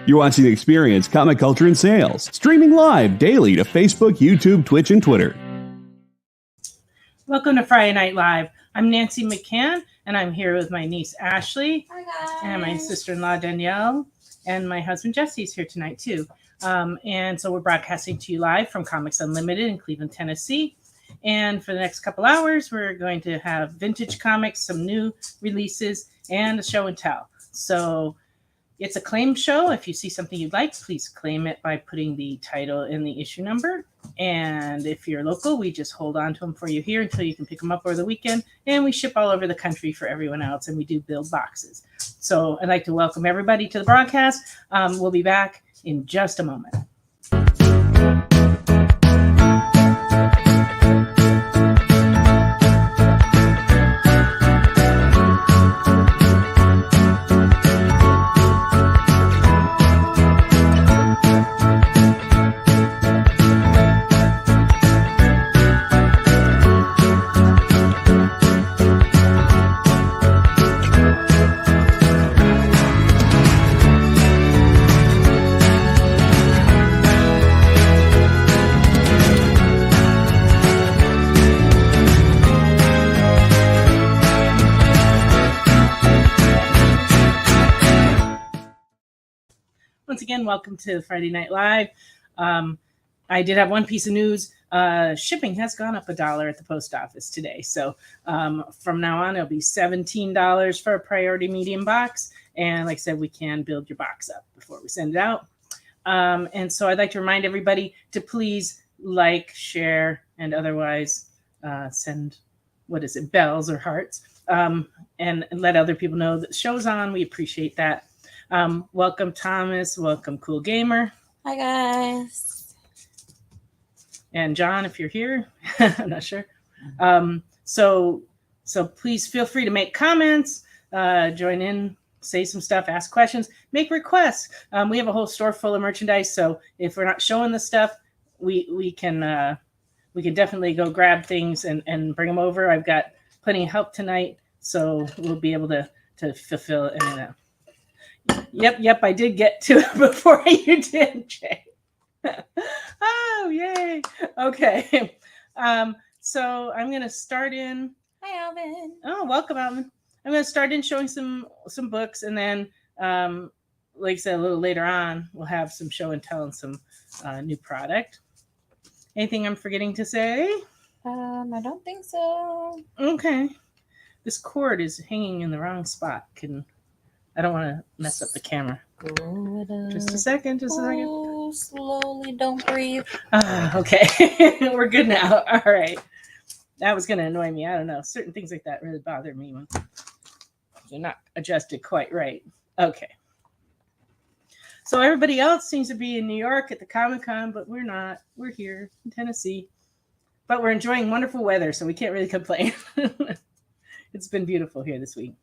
You're watching Experience Comic Culture and Sales, streaming live daily to Facebook, YouTube, Twitch, and Twitter. Welcome to Friday Night Live. I'm Nancy McCann, and I'm here with my niece Ashley. Hi, guys. And my sister-in-law Danielle, and my husband Jesse's here tonight too. And so we're broadcasting to you live from Comics Unlimited in Cleveland, Tennessee. And for the next couple hours, we're going to have vintage comics, some new releases, and a show and tell. So it's a claim show. If you see something you'd like, please claim it by putting the title and the issue number. And if you're local, we just hold on to them for you here until you can pick them up over the weekend. And we ship all over the country for everyone else, and we do build boxes. So I'd like to welcome everybody to the broadcast. We'll be back in just a moment. Once again, welcome to Friday Night Live. I did have one piece of news. Shipping has gone up $1 at the post office today. So from now on, it'll be $17 for a priority medium box. And like I said, we can build your box up before we send it out. And so I'd like to remind everybody to please like, share, and otherwise send, bells or hearts. And let other people know that the show's on. We appreciate that. Welcome, Thomas. Welcome, Cool Gamer. Hi, guys. And John, if you're here, I'm not sure. So please feel free to make comments, join in, say some stuff, ask questions, make requests. We have a whole store full of merchandise. So if we're not showing the stuff, we can definitely go grab things and bring them over. I've got plenty of help tonight, so we'll be able to fulfill it. Yep, I did get to it before you did, Jay. Oh, yay. Okay. So I'm going to start in. Hi, Alvin. Oh, welcome, Alvin. I'm going to start in showing some books, and then, like I said, a little later on, we'll have some show and tell and some new product. Anything I'm forgetting to say? I don't think so. Okay. This cord is hanging in the wrong spot. I don't want to mess up the camera. Just a second. Oh, slowly, don't breathe. Okay. We're good now. All right. That was going to annoy me. I don't know. Certain things like that really bother me when they're not adjusted quite right. Okay. So everybody else seems to be in New York at the Comic-Con, but we're not. We're here in Tennessee. But we're enjoying wonderful weather, so we can't really complain. It's been beautiful here this week.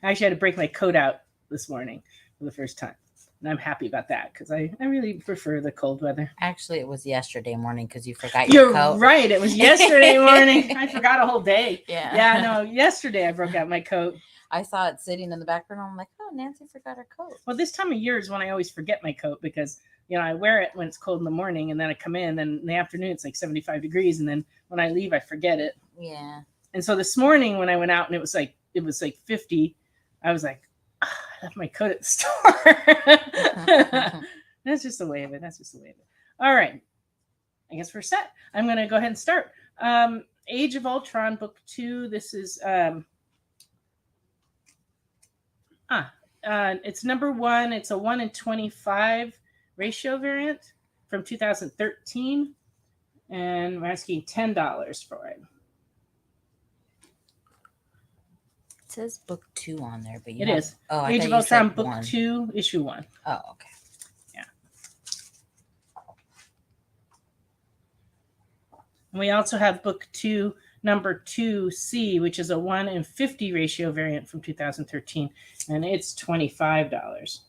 I actually had to break my coat out this morning for the first time. And I'm happy about that because I really prefer the cold weather. Actually, it was yesterday morning because you forgot your coat. You're right. It was yesterday morning. I forgot a whole day. Yeah. No, yesterday I broke out my coat. I saw it sitting in the background. I'm like, oh, Nancy forgot her coat. Well, this time of year is when I always forget my coat because, I wear it when it's cold in the morning and then I come in and in the afternoon it's like 75 degrees. And then when I leave, I forget it. Yeah. And so this morning when I went out and it was like 50, I was like, I left my coat at the store. That's just the way of it. All right. I guess we're set. I'm going to go ahead and start. Age of Ultron, book 2. This is it's number 1. It's a 1 in 25 ratio variant from 2013. And we're asking $10 for it. It says book 2 on there, but it is. Oh, Age of Ultron, book 2, issue 1. Oh, okay. Yeah. And we also have book 2, number 2C, which is a 1 in 50 ratio variant from 2013, and it's $25.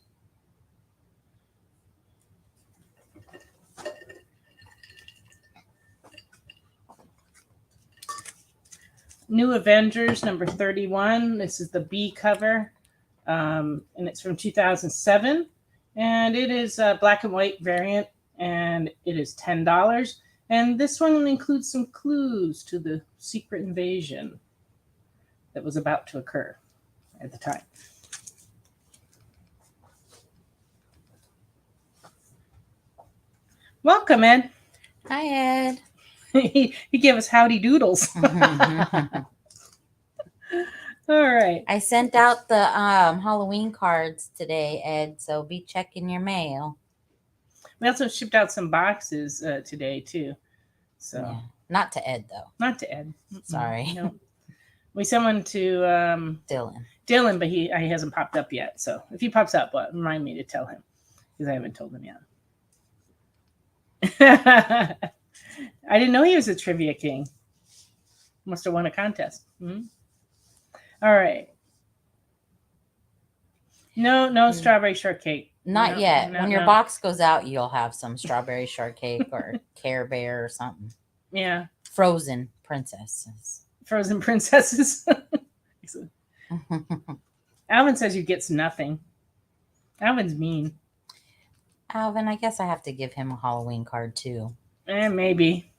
New Avengers, number 31. This is the B cover, and it's from 2007. And it is a black and white variant, and it is $10. And this one includes some clues to the secret invasion that was about to occur at the time. Welcome, Ed. Hi, Ed. He gave us howdy doodles. All right. I sent out the Halloween cards today, Ed, so be checking your mail. We also shipped out some boxes today, too. So Yeah. Not to Ed, though. Not to Ed. Sorry. No. We sent one to Dylan, but he hasn't popped up yet. So if he pops up, remind me to tell him, because I haven't told him yet. I didn't know he was a trivia king. Must have won a contest. Mm-hmm. All right. No strawberry shortcake. Not yet. When your box goes out, you'll have some strawberry shortcake or Care Bear or something. Yeah. Frozen princesses. Frozen princesses. Alvin says you gets nothing. Alvin's mean. Alvin, I guess I have to give him a Halloween card too. Maybe.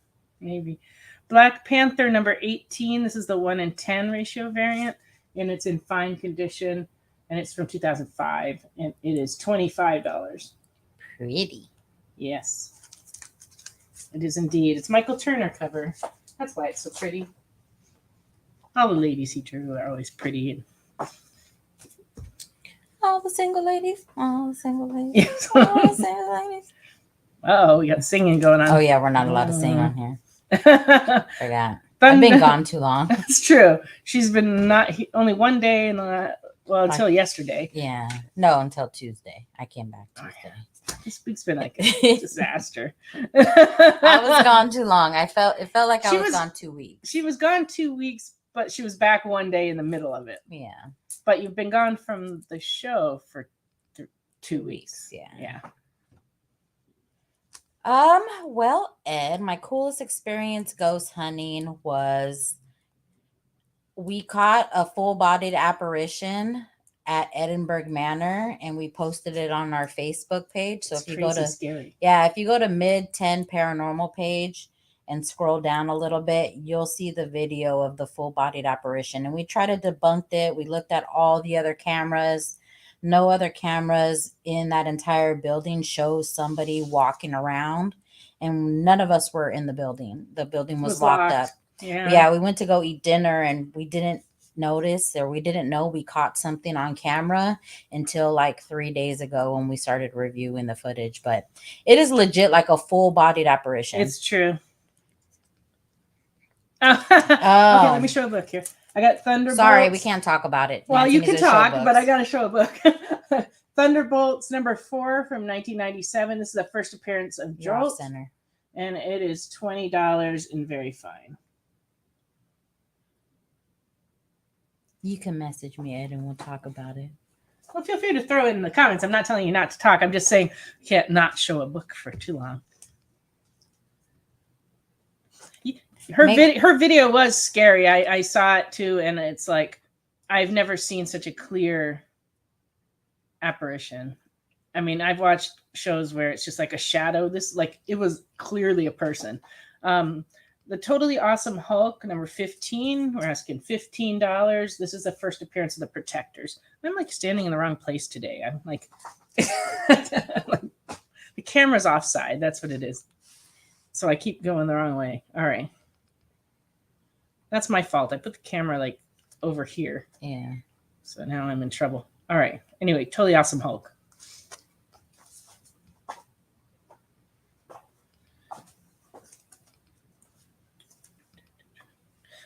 Black Panther number 18. This is the 1-in-10 ratio variant, and it's in fine condition, and it's from 2005, and it is $25. Pretty. Yes. It is indeed. It's Michael Turner cover. That's why it's so pretty. All the ladies he drew are always pretty. All the single ladies. All the single ladies. Yes. All the single ladies. Oh, we got singing going on. Oh, yeah, we're not allowed to sing on here. Forgot. I've been gone too long. That's true. She's been only one day until yesterday. Yeah. No, until Tuesday. I came back Tuesday. This week's been like a disaster. I was gone too long. It felt like I was gone 2 weeks. She was gone 2 weeks, but she was back one day in the middle of it. Yeah. But you've been gone from the show for 2 weeks. Yeah. Well, Ed, my coolest experience ghost hunting was we caught a full-bodied apparition at Edinburgh Manor, and we posted it on our Facebook page. So if you go to Mid-10 Paranormal page and scroll down a little bit, you'll see the video of the full-bodied apparition. And we tried to debunk it. We looked at all the other cameras. No other cameras in that entire building shows somebody walking around, and none of us were in the building. The building was locked up. Yeah, we went to go eat dinner, and we didn't notice, or we didn't know we caught something on camera until like 3 days ago when we started reviewing the footage. But it is legit like a full-bodied apparition. It's true. Okay, let me show a book here. I got Thunderbolts. Sorry, we can't talk about it. Well, you can talk, but I got to show a book. Thunderbolts number 4 from 1997. This is the first appearance of Jolt. Center. And it is $20 and very fine. You can message me, Ed, and we'll talk about it. Well, feel free to throw it in the comments. I'm not telling you not to talk. I'm just saying you can't not show a book for too long. Her video was scary. I saw it too, and it's like I've never seen such a clear apparition. I mean, I've watched shows where it's just like a shadow. This, like, it was clearly a person. The Totally Awesome Hulk, number 15. We're asking $15. This is the first appearance of the Protectors. I'm like standing in the wrong place today. I'm like, the camera's offside. That's what it is. So I keep going the wrong way. All right. That's my fault. I put the camera like over here. Yeah. So now I'm in trouble. All right. Anyway, Totally Awesome Hulk.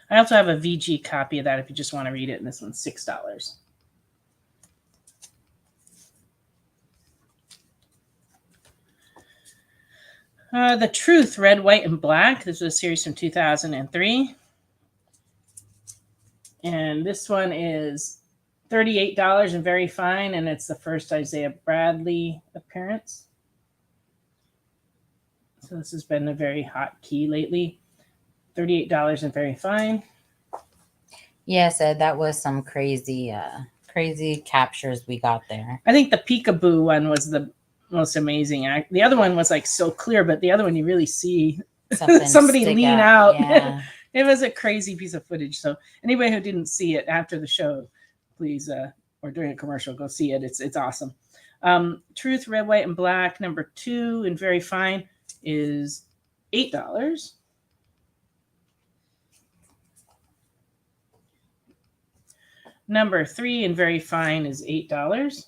I also have a VG copy of that if you just want to read it, and this one's $6. The Truth, Red, White, and Black. This was a series from 2003. And this one is $38 and very fine, and it's the first Isaiah Bradley appearance. So this has been a very hot key lately. $38 and very fine. Yes, Ed, that was some crazy captures we got there. I think the Peekaboo one was the most amazing. The other one was like so clear, but the other one you really see Something somebody stick lean out. Yeah. It was a crazy piece of footage. So anybody who didn't see it after the show, please, or during a commercial, go see it. It's awesome. Truth, red, white, and black, number 2 and very fine is $8. Number 3 and very fine is $8.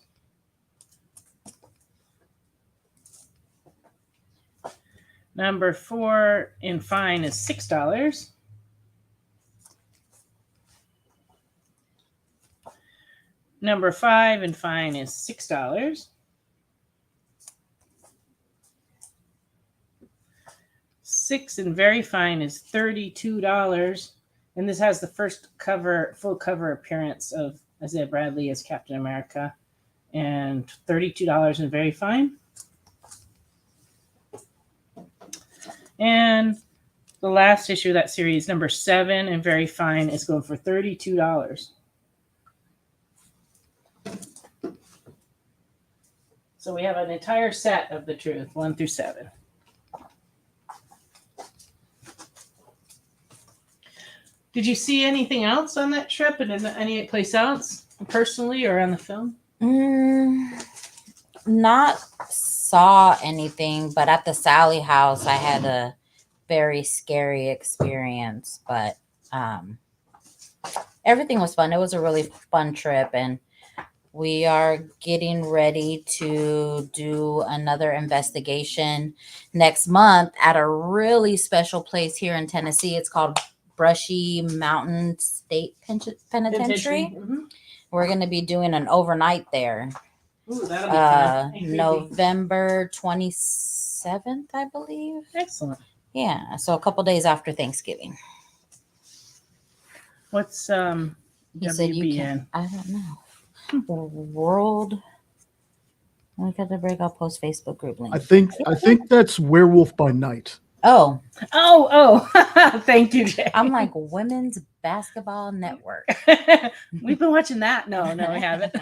Number 4 and fine is $6. Number 5 and fine is $6. 6 and very fine is $32. And this has the first full cover appearance of Isaiah Bradley as Captain America. And $32 and very fine. And the last issue of that series, number 7 and very fine, is going for $32. So we have an entire set of the truth, 1 through 7. Did you see anything else on that trip and in any place else, personally or on the film? Not saw anything, but at the Sally house, I had a very scary experience. But everything was fun. It was a really fun trip, and we are getting ready to do another investigation next month at a really special place here in Tennessee. It's called Brushy Mountain State Penitentiary. Mm-hmm. We're going to be doing an overnight there. Ooh, that'll be fun. November 27th, I believe. Excellent. Yeah, so a couple days after Thanksgiving. What's You said you WBN? can. I don't know. World. We got the break. I'll post Facebook group link. I think that's Werewolf by Night. Oh, thank you, Jay. I'm like Women's Basketball Network. We've been watching that. No, we haven't.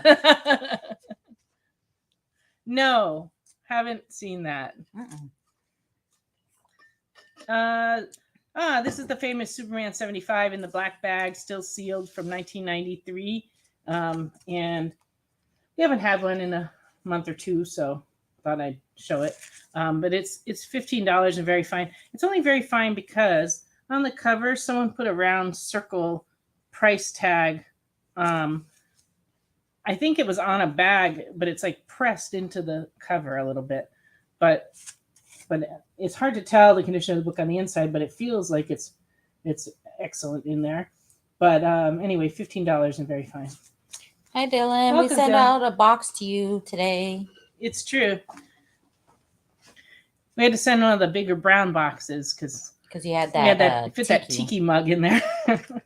No, haven't seen that. This is the famous Superman 75 in the black bag, still sealed from 1993. And we haven't had one in a month or two, so thought I'd show it. But it's $15 and very fine. It's only very fine because on the cover, someone put a round circle price tag. I think it was on a bag, but it's like pressed into the cover a little bit. But it's hard to tell the condition of the book on the inside, but it feels like it's excellent in there. But anyway, $15 and very fine. Hi, Dylan. Welcome, we sent Dylan. out a box to you today. It's true. We had to send one of the bigger brown boxes because you had that tiki. that tiki mug in there. So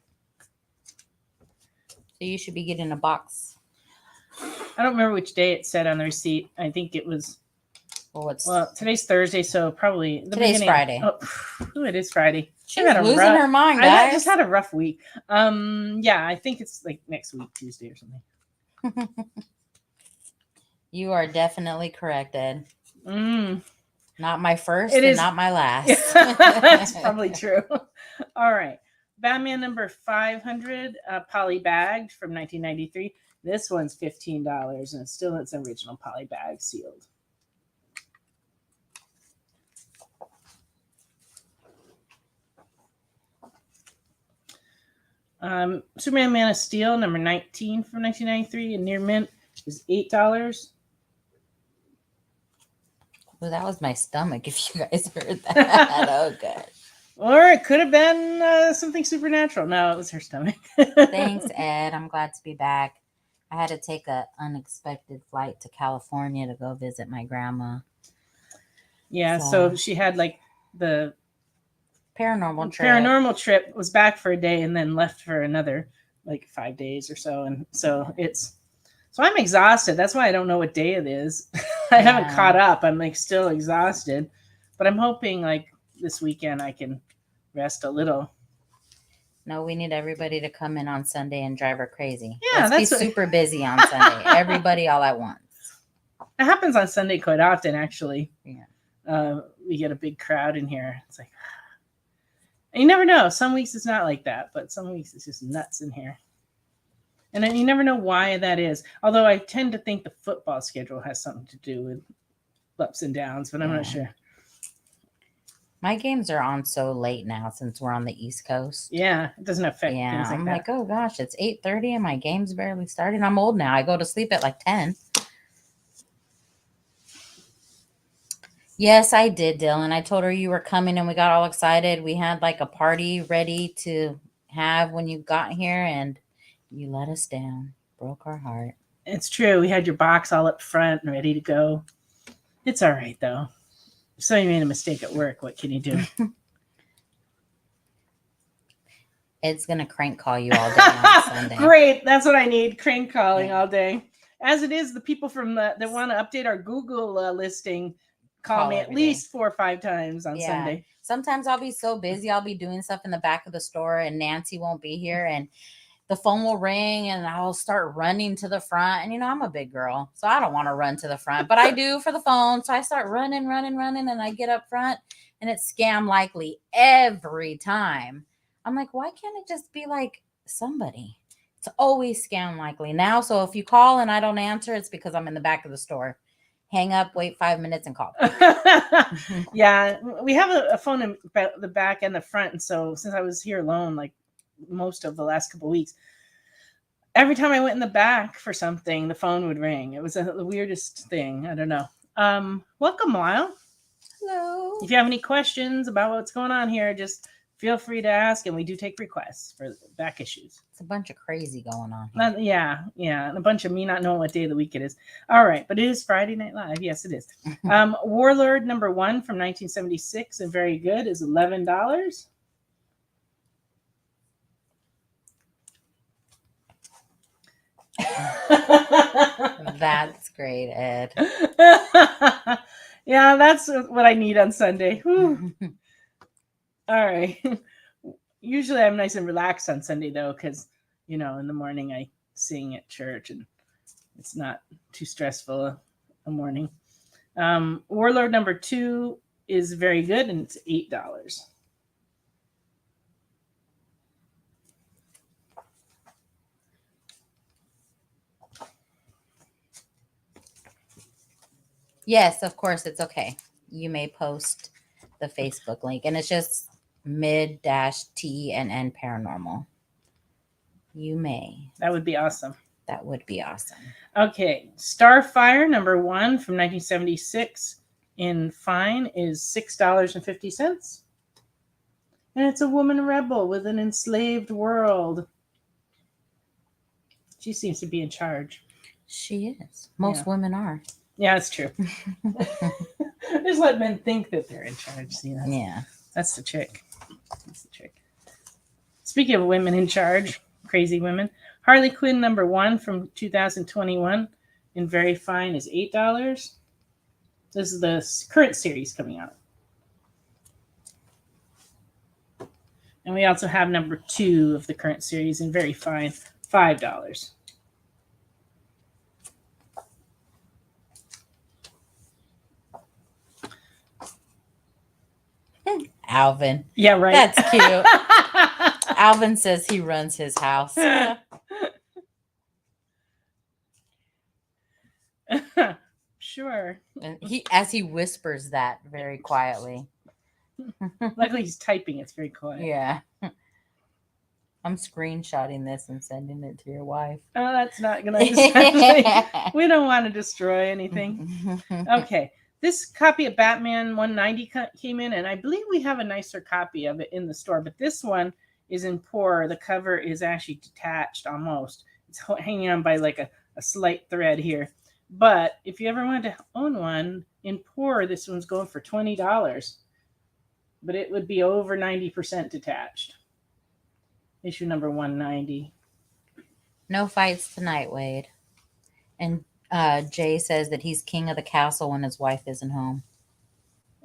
you should be getting a box. I don't remember which day it said on the receipt. I think it was. Well, today's Thursday, so probably today's Friday. Oh, it is Friday. She's losing her mind, guys. I just had a rough week. Yeah, I think it's like next week, Tuesday or something. You are definitely correct, Ed. Not my first It and is not my last. That's probably true. All right. Batman number 500, poly bagged from 1993. This one's $15 and it's still its original poly bag sealed. Superman Man of Steel number 19 from 1993 and near mint is $8. Well, that was my stomach, if you guys heard that. Oh, good. Or it could have been something supernatural. No, it was her stomach. Thanks, Ed. I'm glad to be back. I had to take an unexpected flight to California to go visit my grandma. Yeah, so she had like the paranormal trip, was back for a day and then left for another like 5 days or so. And so I'm exhausted. That's why I don't know what day it is. I haven't caught up. I'm like still exhausted, but I'm hoping like this weekend I can rest a little. No, we need everybody to come in on Sunday and drive her crazy. Yeah, Let's be super busy on Sunday. Everybody all at once. It happens on Sunday quite often, actually. Yeah. We get a big crowd in here. It's like, you never know. Some weeks it's not like that, but some weeks it's just nuts in here. And then you never know why that is. Although I tend to think the football schedule has something to do with ups and downs, but I'm not sure. My games are on so late now since we're on the East Coast. Yeah, it doesn't affect things like I'm that. like, oh gosh, it's 8:30 and my game's barely started. I'm old now. I go to sleep at like 10. Yes, I did, Dylan. I told her you were coming and we got all excited. We had like a party ready to have when you got here and you let us down. Broke our heart. It's true. We had your box all up front and ready to go. It's all right, though. So you made a mistake at work. What can you do? It's going to crank call you all day on Sunday. Great. That's what I need. Crank calling all day. As it is, the people from that want to update our Google listing call me at least 4 or 5 times on Sunday. Sometimes I'll be so busy. I'll be doing stuff in the back of the store and Nancy won't be here and the phone will ring and I'll start running to the front. And, I'm a big girl, so I don't want to run to the front, but I do for the phone. So I start running. And I get up front and it's scam likely every time. I'm like, why can't it just be like somebody? It's always scam likely now. So if you call and I don't answer, it's because I'm in the back of the store. Hang up, wait 5 minutes and call. Yeah, we have a phone in the back and the front. And so since I was here alone, like most of the last couple of weeks, every time I went in the back for something, the phone would ring. It was the weirdest thing. I don't know. Welcome, Lyle. Hello. If you have any questions about what's going on here, just feel free to ask, and we do take requests for back issues. It's a bunch of crazy going on here. Yeah, and a bunch of me not knowing what day of the week it is. All right, but it is Friday Night Live. Yes, it is. Warlord number 1 from 1976 and very good is $11. That's great, Ed. Yeah, that's what I need on Sunday. All right. Usually I'm nice and relaxed on Sunday, though, because, in the morning I sing at church and it's not too stressful a morning. Warlord number 2 is very good and it's $8. Yes, of course, it's okay. You may post the Facebook link, and it's just mid-TNN Paranormal. You may. That would be awesome. That would be awesome. Okay, Starfire number 1 from 1976 in fine is $6.50. And it's a woman rebel with an enslaved world. She seems to be in charge. She is. Most women are. Yeah, it's true. Just let men think that they're in charge. That's the trick. Speaking of women in charge, crazy women, Harley Quinn number 1 from 2021 in very fine is $8. This is the current series coming out. And we also have number 2 of the current series in very fine, $5. Alvin. Yeah, right. That's cute. Alvin says he runs his house. Sure. And as he whispers that very quietly. Luckily he's typing. It's very quiet. Yeah. I'm screenshotting this and sending it to your wife. Oh, that's not going to. We don't want to destroy anything. Okay. This copy of Batman 190 came in, and I believe we have a nicer copy of it in the store, but this one is in pour. The cover is actually detached almost. It's hanging on by like a slight thread here. But if you ever wanted to own one in pour, this one's going for $20. But it would be over 90% detached. Issue number 190. No fights tonight, Wade. And Jay says that he's king of the castle when his wife isn't home.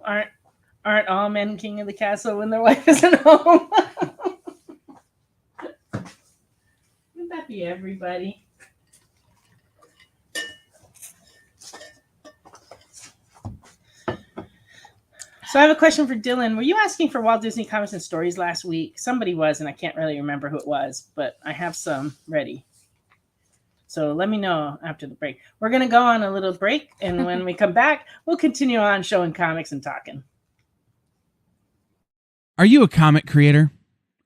Aren't all men king of the castle when their wife isn't home? Wouldn't that be everybody? So I have a question for Dylan. Were you asking for Walt Disney comics and stories last week? Somebody was, and I can't really remember who it was, but I have some ready. So let me know after the break. We're going to go on a little break, and when we come back, we'll continue on showing comics and talking. Are you a comic creator?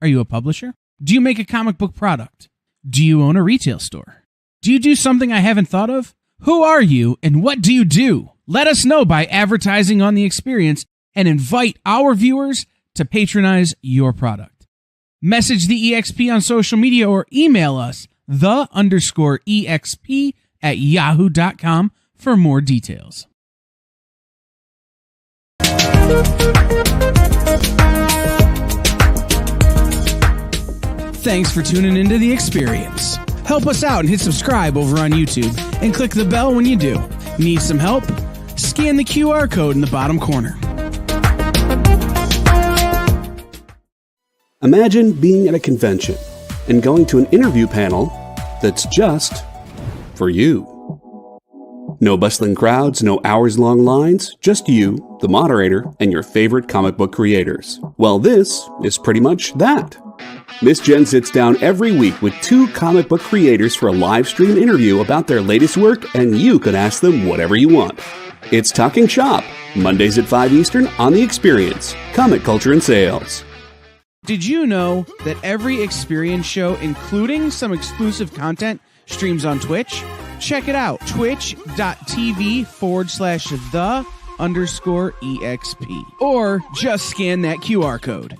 Are you a publisher? Do you make a comic book product? Do you own a retail store? Do you do something I haven't thought of? Who are you and what do you do? Let us know by advertising on The Experience and invite our viewers to patronize your product. Message the EXP on social media or email us the_EXP@yahoo.com for more details. Thanks for tuning into The Experience. Help us out and hit subscribe over on YouTube and click the bell when you do. Need some help? Scan the QR code in the bottom corner. Imagine being at a convention and going to an interview panel that's just for you. No bustling crowds, no hours-long lines, just you, the moderator, and your favorite comic book creators. Well, this is pretty much that. Miss Jen sits down every week with 2 comic book creators for a live stream interview about their latest work, and you can ask them whatever you want. It's Talking Shop, Mondays at 5 Eastern on The Experience, Comic Culture and Sales. Did you know that every Experience show, including some exclusive content, streams on Twitch? Check it out, twitch.tv/the_EXP. Or just scan that QR code.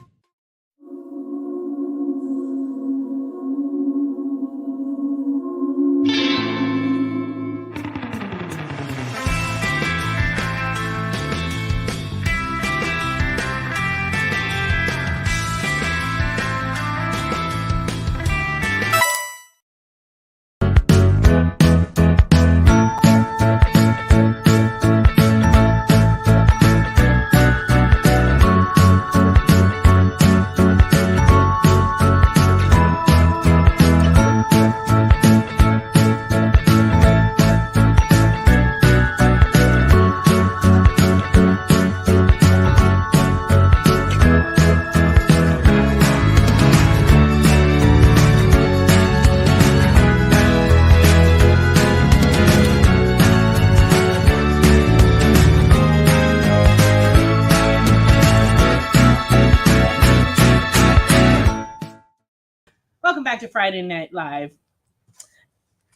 Back to Friday Night Live.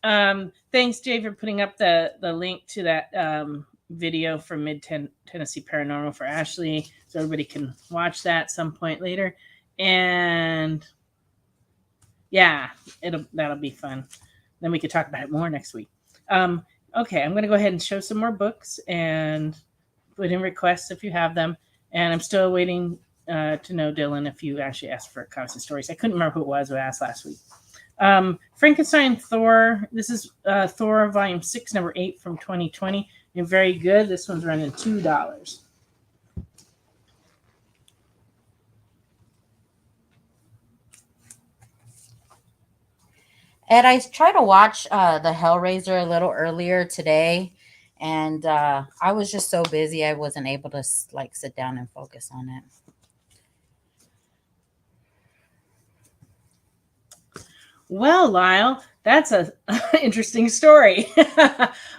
Thanks, Jay, for putting up the link to that video from Mid-Tennessee Paranormal for Ashley, so everybody can watch that some point later. And yeah, that'll be fun. Then we could talk about it more next week. Okay, I'm going to go ahead and show some more books and put in requests if you have them. And I'm still waiting to know, Dylan, if you actually asked for comics and stories. I couldn't remember who it was who asked last week. Frankenstein Thor. This is Thor Volume 6, Number 8 from 2020. And very good. This one's running $2. Ed, I tried to watch the Hellraiser a little earlier today, and I was just so busy I wasn't able to sit down and focus on it. Well, Lyle, that's a interesting story.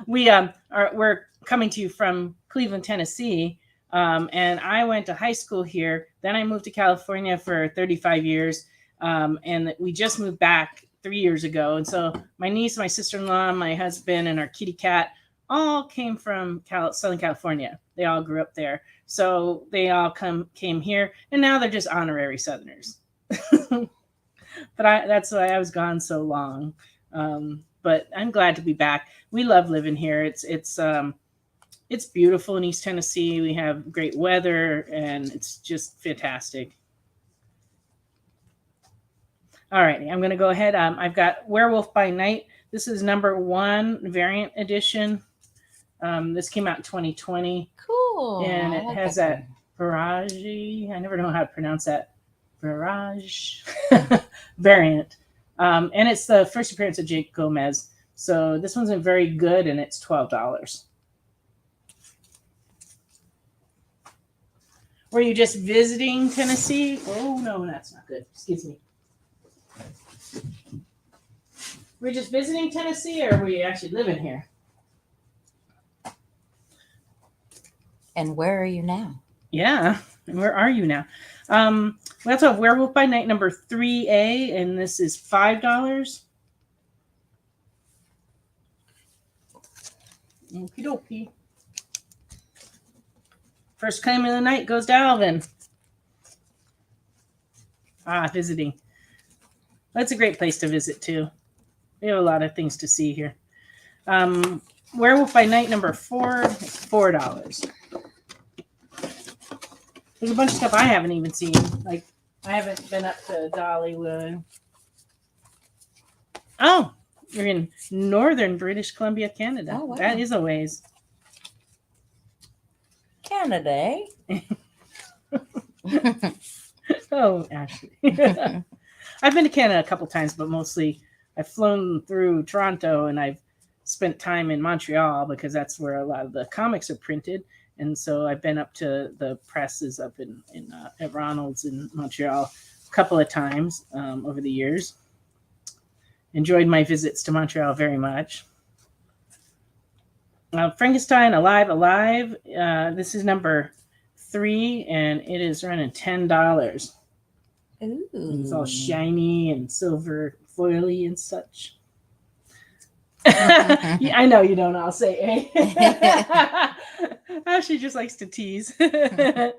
We're coming to you from Cleveland, Tennessee, and I went to high school here. Then I moved to California for 35 years, and we just moved back 3 years ago. And so my niece, my sister-in-law, my husband, and our kitty cat all came from Southern California. They all grew up there, so they all came here, and now they're just honorary Southerners. But that's why I was gone so long. But I'm glad to be back. We love living here. It's beautiful in East Tennessee. We have great weather, and it's just fantastic. All right, I'm going to go ahead. I've got Werewolf by Night. This is number 1 variant edition. This came out in 2020. Cool. And it has that barrage. I never know how to pronounce that. Barrage variant. And it's the first appearance of Jake Gomez. So this one's very good, and it's $12. Were you just visiting Tennessee? Oh, no, that's not good. Excuse me. Were you just visiting Tennessee or were you actually living here? And where are you now? Yeah. And where are you now? We also have Werewolf by Night number 3A, and this is $5. Okie dokie. First claim of the night goes to Alvin. Visiting. That's a great place to visit too. We have a lot of things to see here. Werewolf by Night number 4, $4. There's a bunch of stuff I haven't even seen. Like I haven't been up to Dollywood. Oh, you're in northern British Columbia, Canada. Oh, wow. That is a ways. Canada, eh? Oh, Ashley. I've been to Canada a couple times, but mostly I've flown through Toronto and I've spent time in Montreal because that's where a lot of the comics are printed. And so I've been up to the presses up at Ronald's in Montreal a couple of times over the years. Enjoyed my visits to Montreal very much. Frankenstein Alive. This is number 3, and it is running $10. Ooh. It's all shiny and silver foily and such. Yeah, I know you don't all say eh. She just likes to tease. Hey.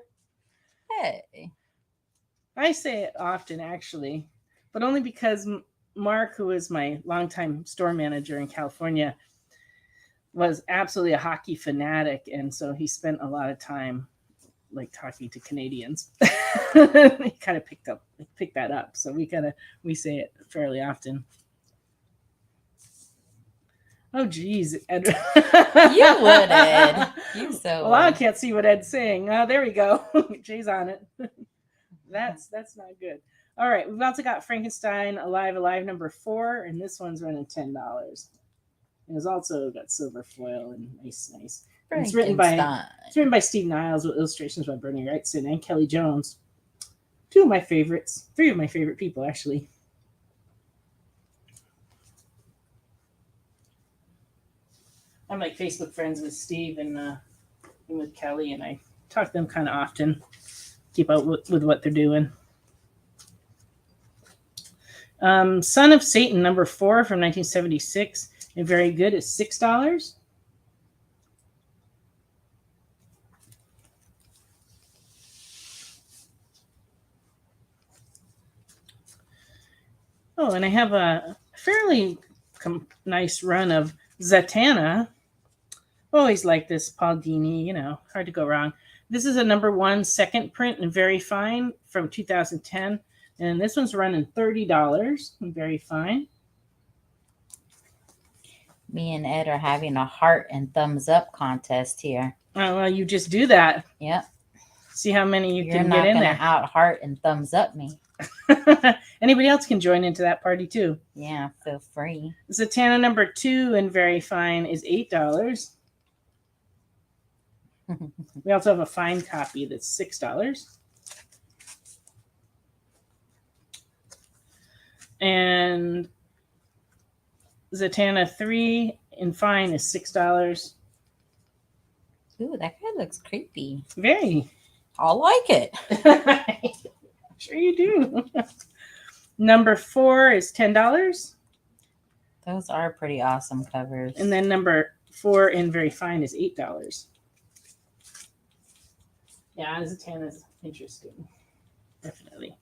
I say it often, actually, but only because Mark, who was my longtime store manager in California, was absolutely a hockey fanatic, and so he spent a lot of time like talking to Canadians. He kind of picked that up, so we say it fairly often. Oh, geez, Ed. You would, Ed. You so well, I can't see what Ed's saying. There we go. Jay's on it. That's not good. All right, we've also got Frankenstein Alive number 4, and this one's running $10. It's also got silver foil and nice. It's written by Steve Niles with illustrations by Bernie Wrightson and Kelly Jones. 3 of my favorite people, actually. I'm like Facebook friends with Steve and with Kelly, and I talk to them kind of often. Keep up with what they're doing. Son of Satan number 4 from 1976, and very good is $6. Oh, and I have a fairly nice run of Zatanna. Always like this, Paul Dini, hard to go wrong. This is a number 1 second print and very fine from 2010. And this one's running $30 and very fine. Me and Ed are having a heart and thumbs up contest here. Oh, well, you just do that. Yep. See how many you You're can not get in gonna there. out heart and thumbs up me. Anybody else can join into that party too. Yeah, feel free. Zatanna number 2 and very fine is $8. We also have a fine copy that's $6. And Zatanna 3 in fine is $6. Ooh, that guy looks creepy. Very. I'll like it. Sure you do. Number 4 is $10. Those are pretty awesome covers. And then number 4 in very fine is $8. Yeah, Zatanna's interesting. Definitely.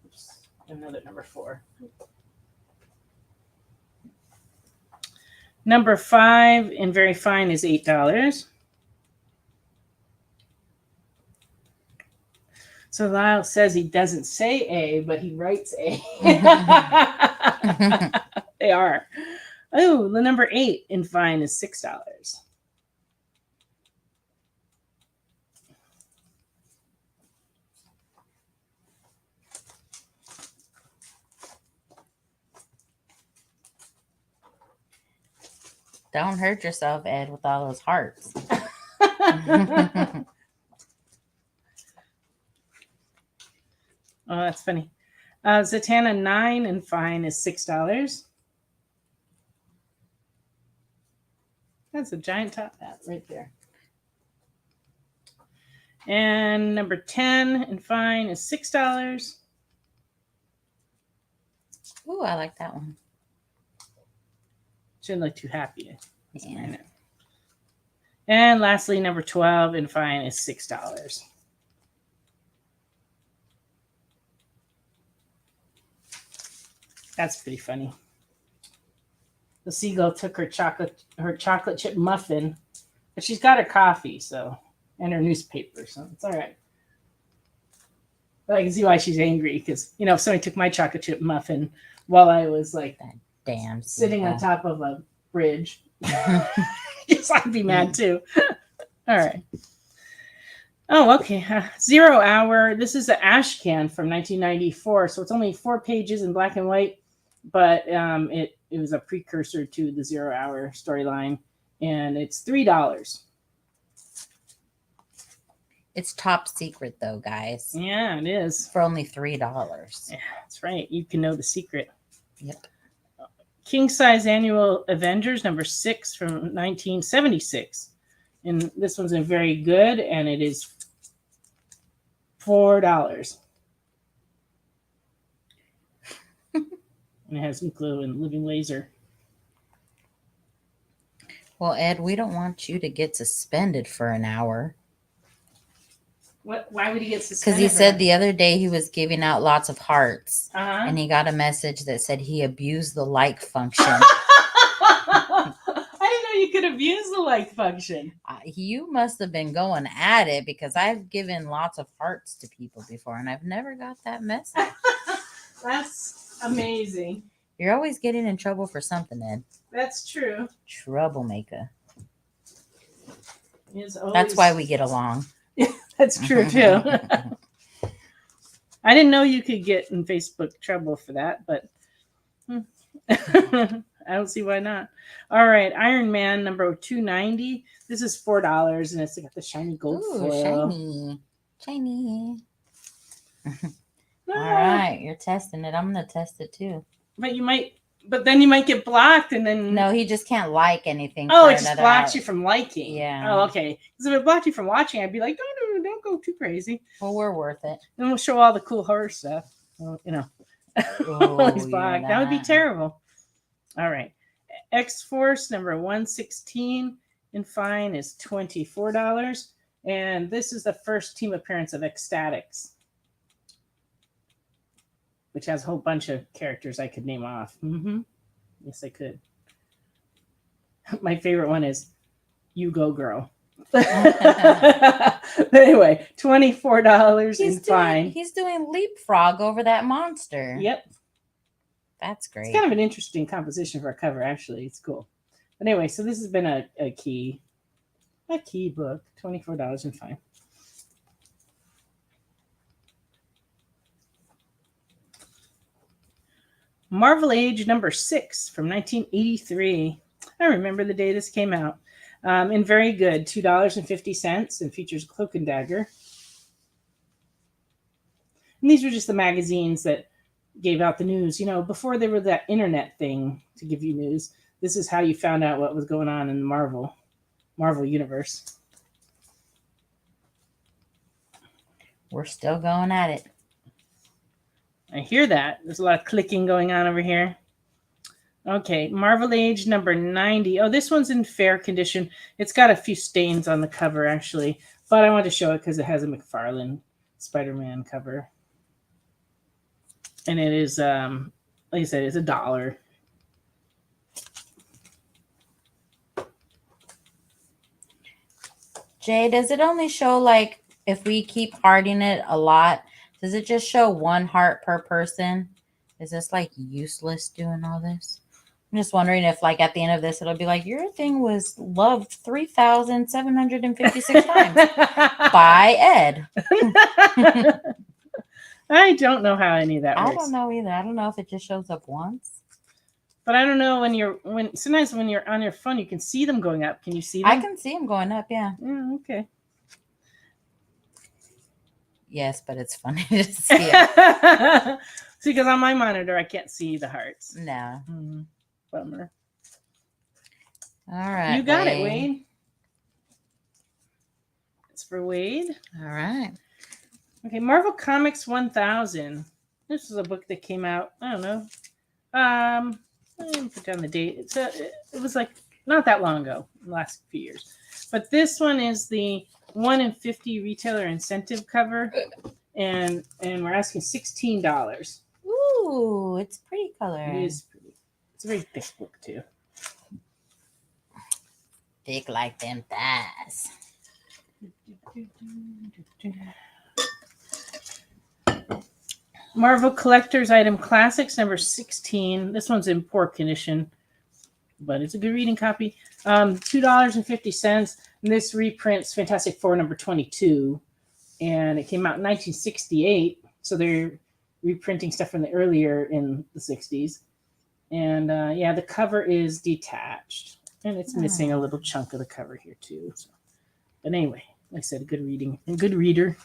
Oops. Another number 4. Number 5 in very fine is $8. So Lyle says he doesn't say A, but he writes A. They are. Oh, the number 8 in fine is $6. Don't hurt yourself, Ed, with all those hearts. Oh, that's funny. Zatanna 9 and fine is $6. That's a giant top hat right there. And number 10 and fine is $6. Ooh, I like that one. Shouldn't look too happy. Yeah. And lastly, number 12 and fine is $6. That's pretty funny. The seagull took her chocolate chip muffin, but she's got her coffee, and her newspaper, so it's all right. But I can see why she's angry because if somebody took my chocolate chip muffin while I was like That damn sitting on seagull. top of a bridge, yes, I'd be mad too. All right. Oh, okay. 0 Hour. This is the ash can from 1994, so it's only 4 pages in black and white, but it was a precursor to the 0 Hour storyline, and it's $3. It's top secret though, guys. Yeah, it is. For only $3. Yeah, that's right. You can know the secret. Yep. King Size Annual Avengers number 6 from 1976, and this one's a very good, and it is $4. And it has Nuclear and Living Laser. Well, Ed, we don't want you to get suspended for an hour. What? Why would he get Because suspended? he said the other day he was giving out lots of hearts, Uh-huh. and he got a message that said he abused the like function. I didn't know you could abuse the like function. You must have been going at it because I've given lots of hearts to people before, and I've never got that message. That's amazing. You're always getting in trouble for something, Ed. That's true. Troublemaker. It's always... That's why we get along. That's true too. I didn't know you could get in Facebook trouble for that, but I don't see why not. All right, Iron Man number 290. This is $4, and it's got the shiny gold foil. Shiny. All right, you're testing it. I'm gonna test it too. But then you might get blocked, and then No, he just can't like anything. Oh, for it just another blocks hour. you from liking. Yeah. Oh, okay. Because if it blocked you from watching, I'd be like, don't go too crazy. Well, we're worth it. And we'll show all the cool horror stuff. Well, Oh, he's blocked. That would be terrible. All right. X-Force number 116 in fine is $24. And this is the first team appearance of Ecstatics, which has a whole bunch of characters I could name off. Mm-hmm. Yes, I could. My favorite one is You Go Girl. Anyway, $24 in fine. He's doing leapfrog over that monster. Yep. That's great. It's kind of an interesting composition for a cover, actually. It's cool. But anyway, so this has been a key book, $24 in fine. Marvel Age number 6 from 1983. I remember the day this came out. And very good, $2.50, and features Cloak and Dagger. And these were just the magazines that gave out the news. Before there was that internet thing to give you news, this is how you found out what was going on in the Marvel universe. We're still going at it. I hear that. There's a lot of clicking going on over here. Okay, Marvel Age number 90. Oh, this one's in fair condition. It's got a few stains on the cover, actually. But I want to show it because it has a McFarlane Spider-Man cover. And it is, like I said, it's $1. Jay, does it only show, like, if we keep hearting it a lot, does it just show 1 heart per person? Is this, like, useless doing all this? I'm just wondering if, like, at the end of this, it'll be like, your thing was loved 3,756 times by Ed. I don't know how any of that works. I don't know either. I don't know if it just shows up once. But I don't know sometimes when you're on your phone, you can see them going up. Can you see them? I can see them going up, yeah. Yeah, okay. Yes, but it's funny to see it. See, because on my monitor, I can't see the hearts. No. Bummer. All right. You got it, Wade. It's for Wade. All right. Okay, Marvel Comics 1000. This is a book that came out, I don't know. I didn't put down the date. It was like not that long ago, the last few years. But this one is the 1 in 50 retailer incentive cover. And we're asking $16. Ooh, it's pretty color. It is pretty. It's a very thick book, too. Thick like them thighs. Marvel Collector's Item Classics, number 16. This one's in poor condition, but it's a good reading copy. $2.50. And this reprints Fantastic Four number 22. And it came out in 1968. So they're reprinting stuff from the earlier in the 60s. And yeah, the cover is detached. And it's missing a little chunk of the cover here, too. So. But anyway, like I said, a good reader.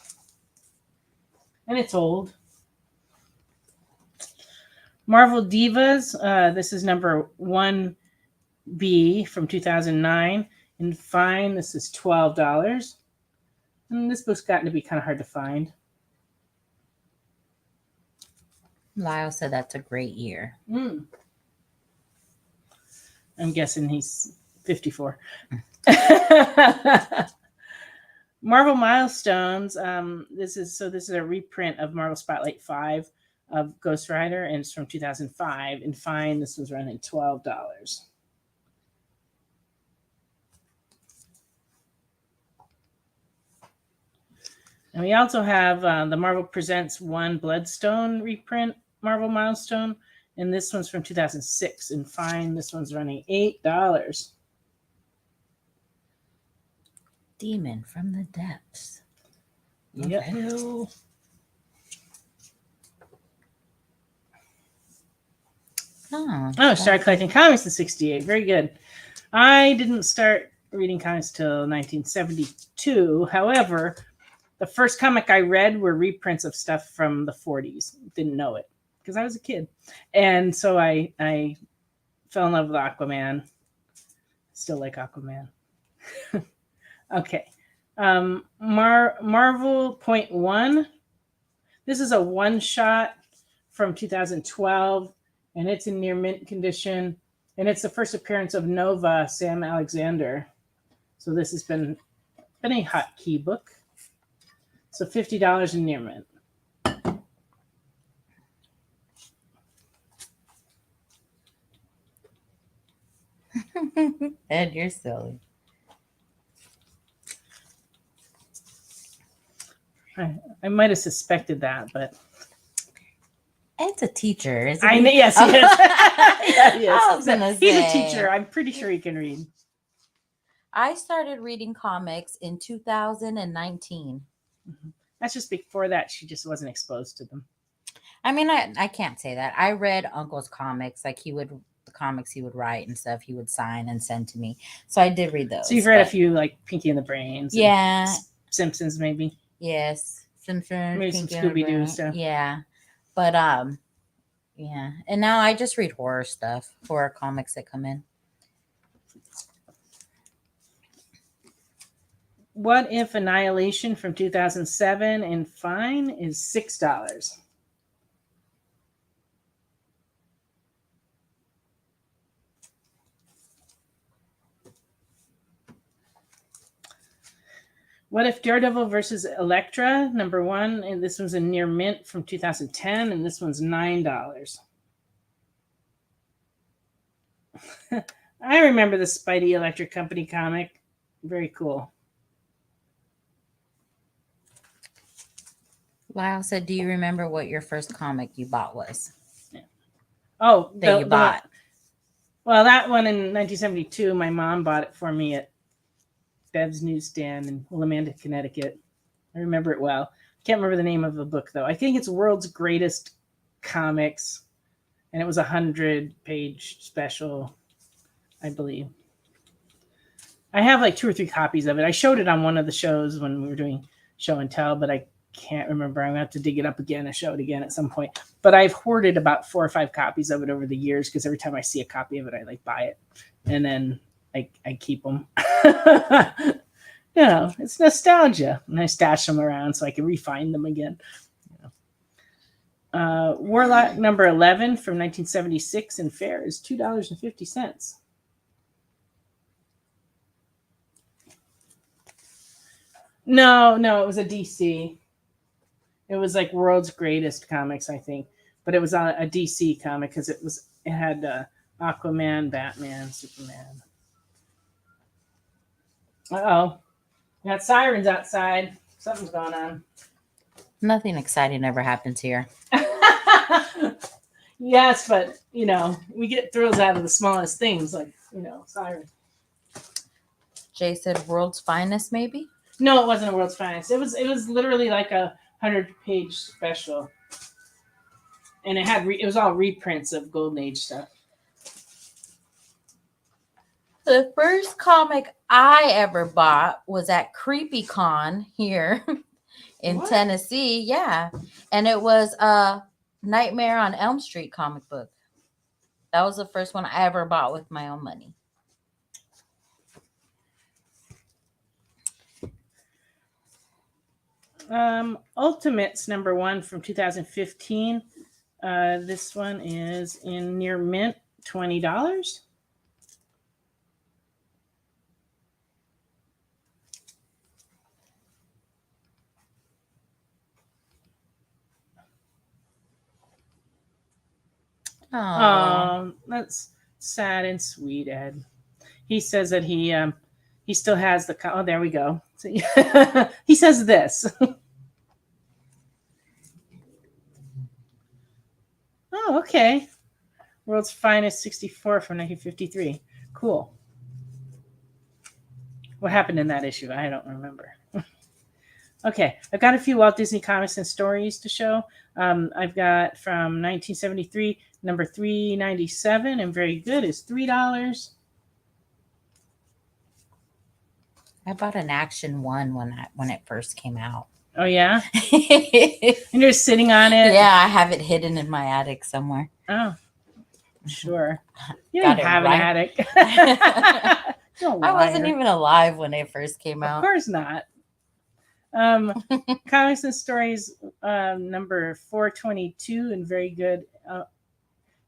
And it's old. Marvel Divas. This is number 1B from 2009. In fine, this is $12. And this book's gotten to be kind of hard to find. Lyle said that's a great year. I'm guessing he's 54. Marvel Milestones. This is a reprint of Marvel Spotlight 5 of Ghost Rider, and it's from 2005. And fine, this was running $12. And we also have the Marvel Presents 1 Bloodstone reprint, Marvel Milestone. And this one's from 2006. And fine, this one's running $8. Demon from the depths. Yep. Okay. Oh, Started collecting comics in 68. Very good. I didn't start reading comics till 1972. However, the first comic I read were reprints of stuff from the 40s. Didn't know it because I was a kid. And so I fell in love with Aquaman. Still like Aquaman. Okay. Marvel Point One. This is a one-shot from 2012, and it's in near mint condition. And it's the first appearance of Nova, Sam Alexander. So this has been a hot key book. So $50 in near mint. Ed, you're silly. I might have suspected that, but Ed's a teacher, isn't I he? know. Yes, he is. Yes, I was gonna he's a say. teacher. I'm pretty sure he can read. I started reading comics in 2019. That's just before that. She just wasn't exposed to them. I mean, I can't say that. I read Uncle's comics, like the comics he would write and stuff he would sign and send to me. So I did read those. So you've read a few, like Pinky and the Brains. And Yeah. Simpsons, maybe. Yes. Simpsons. Maybe some Pinky and the Scooby-Doo Brain. stuff. Yeah. But yeah. And now I just read horror comics that come in. What If Annihilation from 2007 and fine is $6. What If Daredevil versus Elektra, number 1, and this one's a near mint from 2010, and this one's $9. I remember the Spidey Electric Company comic. Very cool. Lyle said, do you remember what your first comic you bought was? Yeah. Oh, that you bought. Well, that one in 1972, my mom bought it for me at Bev's newsstand in Willimantic, Connecticut. I remember it well. I can't remember the name of the book, though. I think it's World's Greatest Comics, and it was a 100-page special, I believe. I have like 2 or 3 copies of it. I showed it on one of the shows when we were doing show and tell, but I can't remember. I'm gonna have to dig it up again and show it again at some point. But I've hoarded about 4 or 5 copies of it over the years because every time I see a copy of it, I like buy it, and then I keep them. It's nostalgia, and I stash them around so I can refine them again. Warlock number 11 from 1976 in fair is $2.50. No, it was a DC. It was like World's Greatest Comics, I think, but it was a DC comic because it had Aquaman, Batman, Superman. Uh-oh. Got sirens outside. Something's going on. Nothing exciting ever happens here. Yes, but we get thrills out of the smallest things, like sirens. Jay said world's finest, maybe? No, it wasn't a World's Finest. It was literally like a 100-page special, and it was all reprints of Golden Age stuff. The first comic I ever bought was at CreepyCon here in Tennessee. Yeah. And it was a Nightmare on Elm Street comic book. That was the first one I ever bought with my own money. Ultimates number 1 from 2015. This one is in near mint, $20. That's sad and sweet, Ed. He says that he still has the. Oh, there we go. So, he says this. Oh, okay. World's Finest 64 from 1953. Cool. What happened in that issue? I don't remember. Okay, I've got a few Walt Disney comics and stories to show. I've got from 1973, number 397, and very good is $3. I bought an Action 1 when it first came out. Oh, yeah? And you're sitting on it? Yeah, I have it hidden in my attic somewhere. Oh, sure. You don't have an attic. I wasn't even alive when it first came out. Of course not. Comics and Stories number 422 and very good.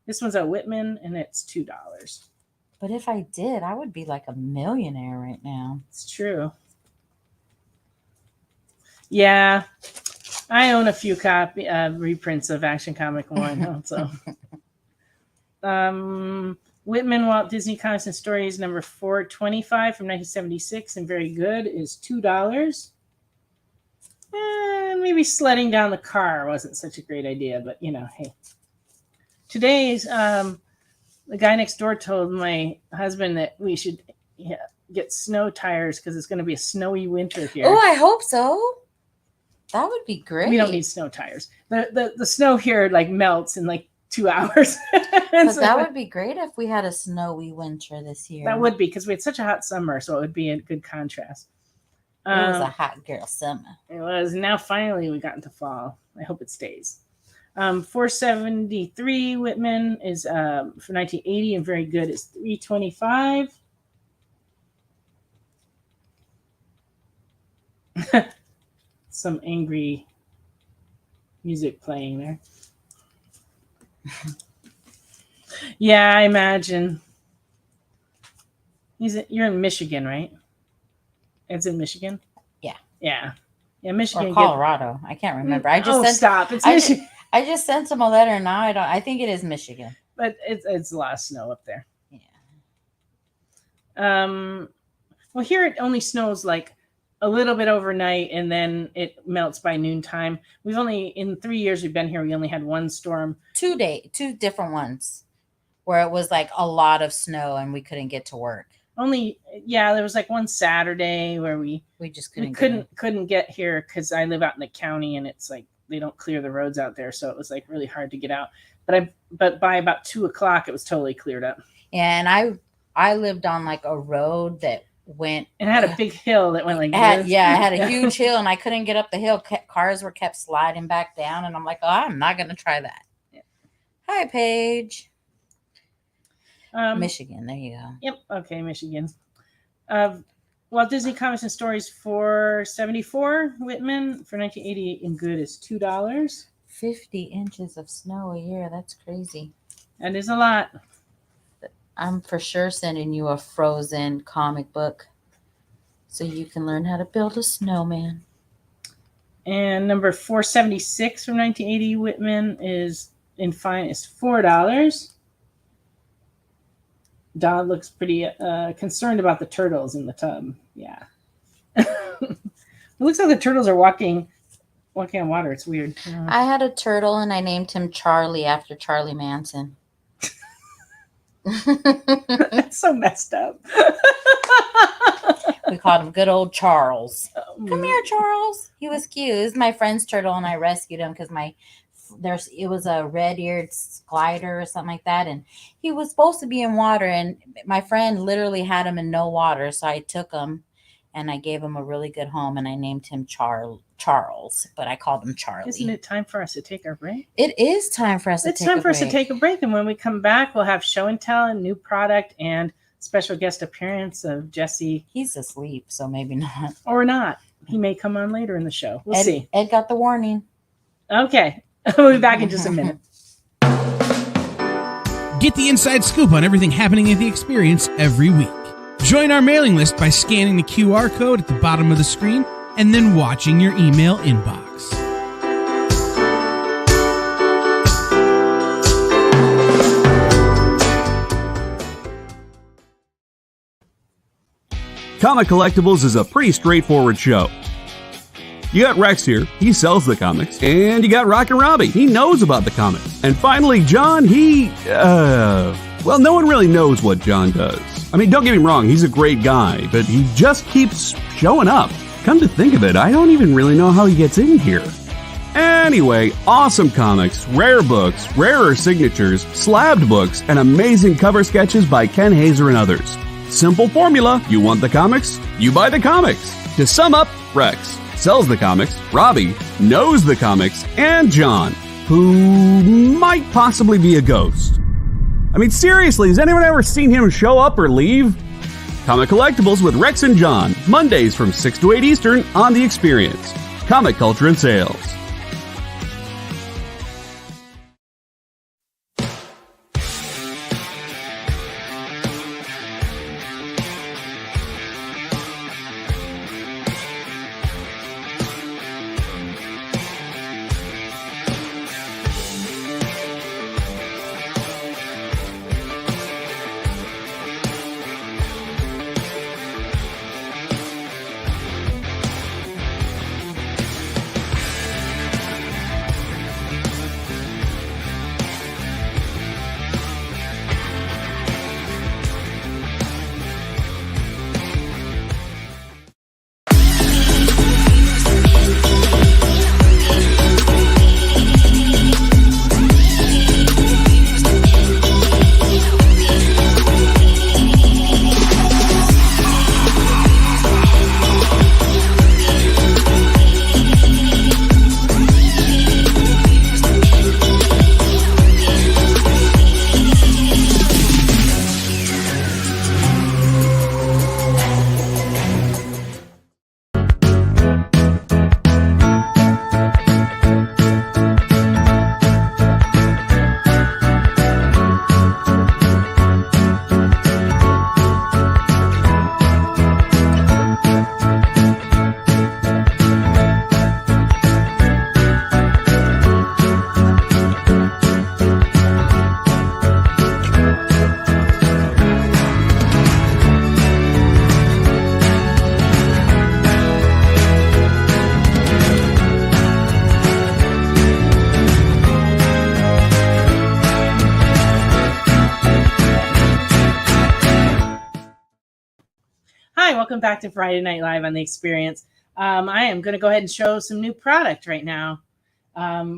This one's a Whitman and it's $2. But if I did, I would be like a millionaire right now. It's true. Yeah, I own a few reprints of Action Comic 1 also. Whitman Walt Disney Comics and Stories number 425 from 1976 and very good is $2. Maybe sledding down the car wasn't such a great idea, but hey. Today's the guy next door told my husband that we should get snow tires because it's going to be a snowy winter here. Oh, I hope so. That would be great. We don't need snow tires. The snow here melts in 2 hours. But that would be great if we had a snowy winter this year. That would be because we had such a hot summer, so it would be a good contrast. It was a hot girl summer. It was. Now finally we got into fall. I hope it stays. 473 Whitman is for 1980 and very good is $325. Some angry music playing there. Yeah, I imagine. You're in Michigan, right? It's in Michigan? Yeah. Yeah, Michigan. Or Colorado. I can't remember. Stop. It's Michigan. I just sent him a letter now. I think it is Michigan. But it's a lot of snow up there. Yeah. Well, here it only snows a little bit overnight and then it melts by noontime. In 3 years we've been here, we only had one storm. 2 different ones where it was a lot of snow and we couldn't get to work. There was one Saturday where we just couldn't get here because I live out in the county and it's they don't clear the roads out there, so it was really hard to get out. But by about 2:00 it was totally cleared up. Yeah, and I lived on a road that went. It had a big hill that went like I this. had a huge hill, and I couldn't get up the hill. Cars were kept sliding back down, and I'm like, oh, I'm not going to try that. Yeah. Hi, Paige. Michigan. There you go. Yep. Okay, Michigan. Walt Disney Comics and Stories for 74 Whitman for 1988 in good is $2. 50 inches of snow a year. That's crazy. That is a lot. I'm for sure sending you a Frozen comic book so you can learn how to build a snowman. And number 476 from 1980 Whitman is in fine is $4. Don looks pretty concerned about the turtles in the tub. Yeah. It looks like the turtles are walking on water. It's weird. I had a turtle and I named him Charlie after Charlie Manson. That's so messed up. We called him good old Charles. Come here, Charles. He was cute. It was my friend's turtle, and I rescued him because it was a red-eared glider or something like that, and he was supposed to be in water, and my friend literally had him in no water, so I took him and I gave him a really good home, and I named him Charles, but I called him Charlie. Isn't it time for us to take our break? It is time for us to take a break. It's time for us to take a break, and when we come back, we'll have show and tell and new product and special guest appearance of Jesse. He's asleep, so maybe not. Or not. He may come on later in the show. We'll see. Ed got the warning. Okay. We'll be back in just a minute. Get the inside scoop on everything happening at the experience every week. Join our mailing list by scanning the QR code at the bottom of the screen and then watching your email inbox. Comic Collectibles is a pretty straightforward show. You got Rex here, he sells the comics, and you got Rockin' Robbie, he knows about the comics. And finally, John, well, no one really knows what John does. I mean, don't get me wrong, he's a great guy, but he just keeps showing up. Come to think of it, I don't even really know how he gets in here. Anyway, awesome comics, rare books, rarer signatures, slabbed books, and amazing cover sketches by Ken Hazer and others. Simple formula, you want the comics, you buy the comics. To sum up, Rex sells the comics, Robbie knows the comics, and John, who might possibly be a ghost. I mean, seriously, has anyone ever seen him show up or leave? Comic Collectibles with Rex and John, Mondays from 6 to 8 Eastern on The Experience. Comic Culture and Sales. Hi, welcome back to Friday Night Live on The Experience. I am going to go ahead and show some new product right now.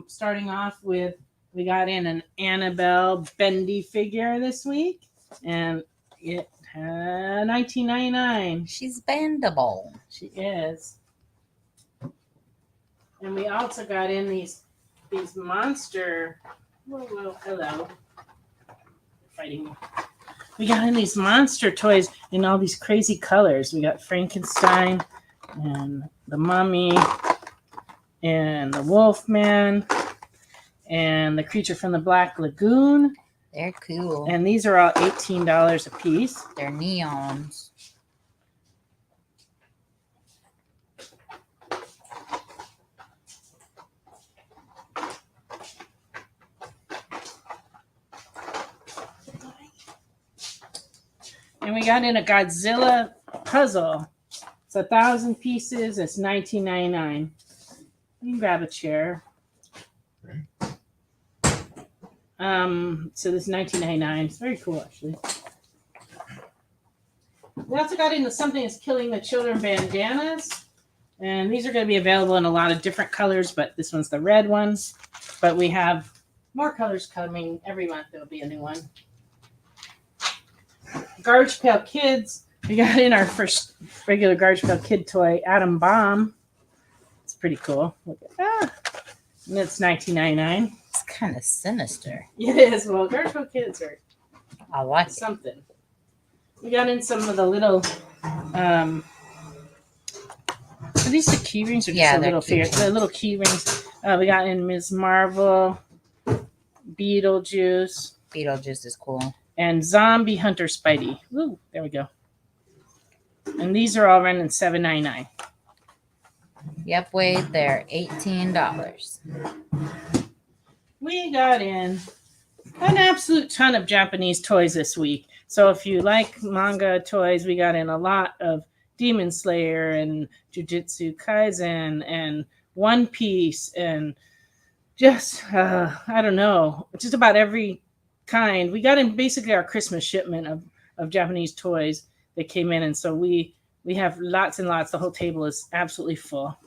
Starting off with, we got in an Annabelle Bendy figure this week, and it $19.99. She's bendable. She is. And we also got in these monster. Whoa, hello. Fighting me. We got in these monster toys in all these crazy colors. We got Frankenstein and the Mummy and the Wolfman and the Creature from the Black Lagoon. They're cool. And these are all $18 a piece. They're neons. And we got in a Godzilla puzzle. It's 1,000 pieces. It's $19.99. You can grab a chair. So this is $19.99. It's very cool, actually. We also got into Something Is Killing the Children bandanas. And these are going to be available in a lot of different colors, but this one's the red one. But we have more colors coming. Every month there will be a new one. Garbage Pail Kids. We got in our first regular Garbage Pail Kid toy, Atom Bomb. It's pretty cool. Look at that. And it's $19.99. It's kind of sinister. It is. Well, Garbage Pail Kids are I like it. something. We got in some of the little, are these the key rings or just Yeah, the they're little key figures? The little key rings. We got in Ms. Marvel, Beetlejuice, Beetlejuice is cool. and Zombie Hunter Spidey. Ooh, there we go. And these are all running $7.99. Yep, Wade, they're $18. We got in an absolute ton of Japanese toys this week. So if you like manga toys, we got in a lot of Demon Slayer and Jujutsu Kaisen and One Piece and just, I don't know, just about every kind. We got in basically our Christmas shipment of Japanese toys that came in. And so we have lots and lots. The whole table is absolutely full.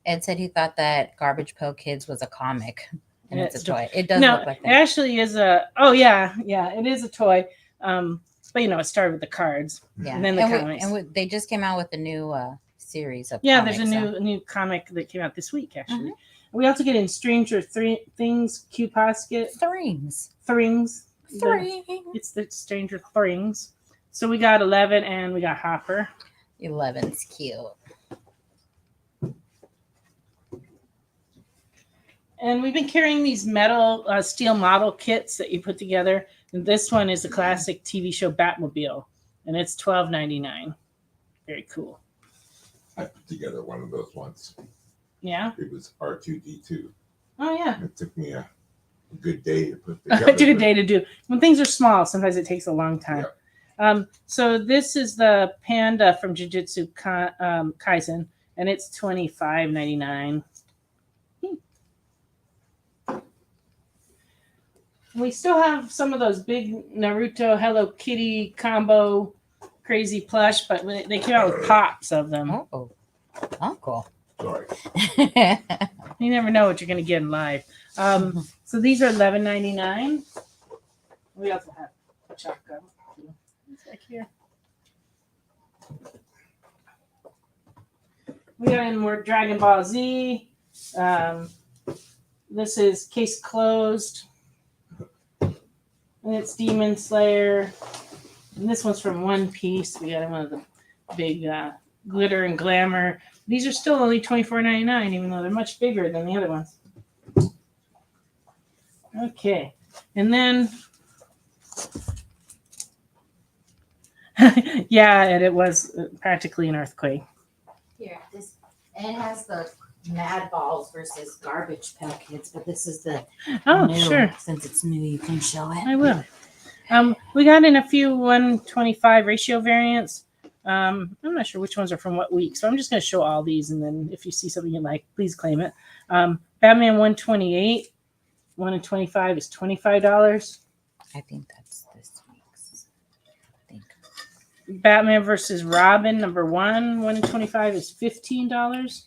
Ed said he thought that Garbage Pail Kids was a comic. And it's a toy. It does No, look like it that. actually is it is a toy. But it started with the cards. Yeah. And then the comics. They just came out with a new series of There's comics, a new comic that came out this week, actually. We also get in Stranger Things, Q Posket. Things. It's the Stranger Things. So we got 11 and we got Hopper. 11's cute. And we've been carrying these metal steel model kits that you put together. And this one is a classic TV show Batmobile. And it's $12.99. Very cool. I put together one of those once. Yeah? It was R2D2. Oh, yeah. It took me a good day to put It together. took a day to do. When things are small, sometimes it takes a long time. Yeah. So this is the panda from Jujutsu Kaisen, and it's $25.99. We still have some of those big Naruto Hello Kitty combo crazy plush, but they came out with pops of them. Oh, uncle. Sorry. You never know what you're going to get in live. So these are $11.99. We also have a shotgun. It's back here. We got in more Dragon Ball Z. This is case closed. And it's Demon Slayer. And this one's from One Piece. We got one of the big glitter and glamour. These are still only $24.99, even though they're much bigger than the other ones. Okay. And then, and it was practically an earthquake. Here, it has the Mad Balls versus Garbage Pail Kids, but this is the new. Sure. Since it's new, you can show it. I will. We got in a few 125 ratio variants. I'm not sure which ones are from what week, so I'm just going to show all these, and then if you see something you like, please claim it. Batman 128, 1 in 25 is $25. I think that's this week's. Batman versus Robin number 1 in 25 is $15.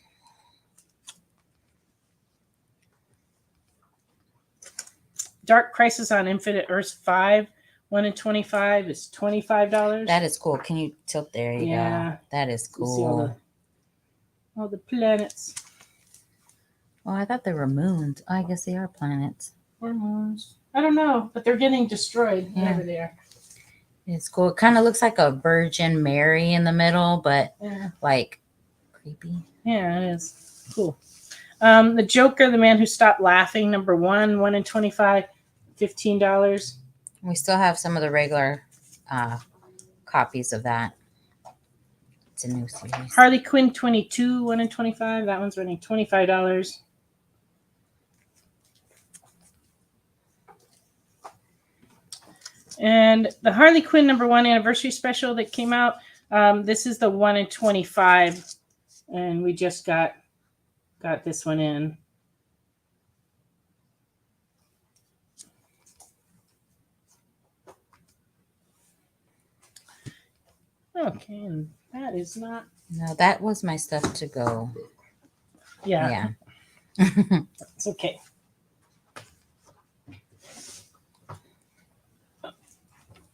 Dark Crisis on Infinite Earths 5, 1 in 25 is $25. That is cool. Can you tilt? There you Yeah. go. That is You see cool. all the planets. Oh, I thought they were moons. Oh, I guess they are planets. Or moons. I don't know, but they're getting destroyed wherever they are. It's cool. It kind of looks like a Virgin Mary in the middle, but like creepy. Yeah, it is. Cool. The Joker, the Man Who Stopped Laughing, number 1 in 25, $15. We still have some of the regular copies of that. It's a new series. Harley Quinn 22, 1 in 25. That one's running $25. And the Harley Quinn number 1 anniversary special that came out, this is the 1 in 25. And we just got this one in. Okay, and that is not. No, that was my stuff to go. Yeah. It's okay.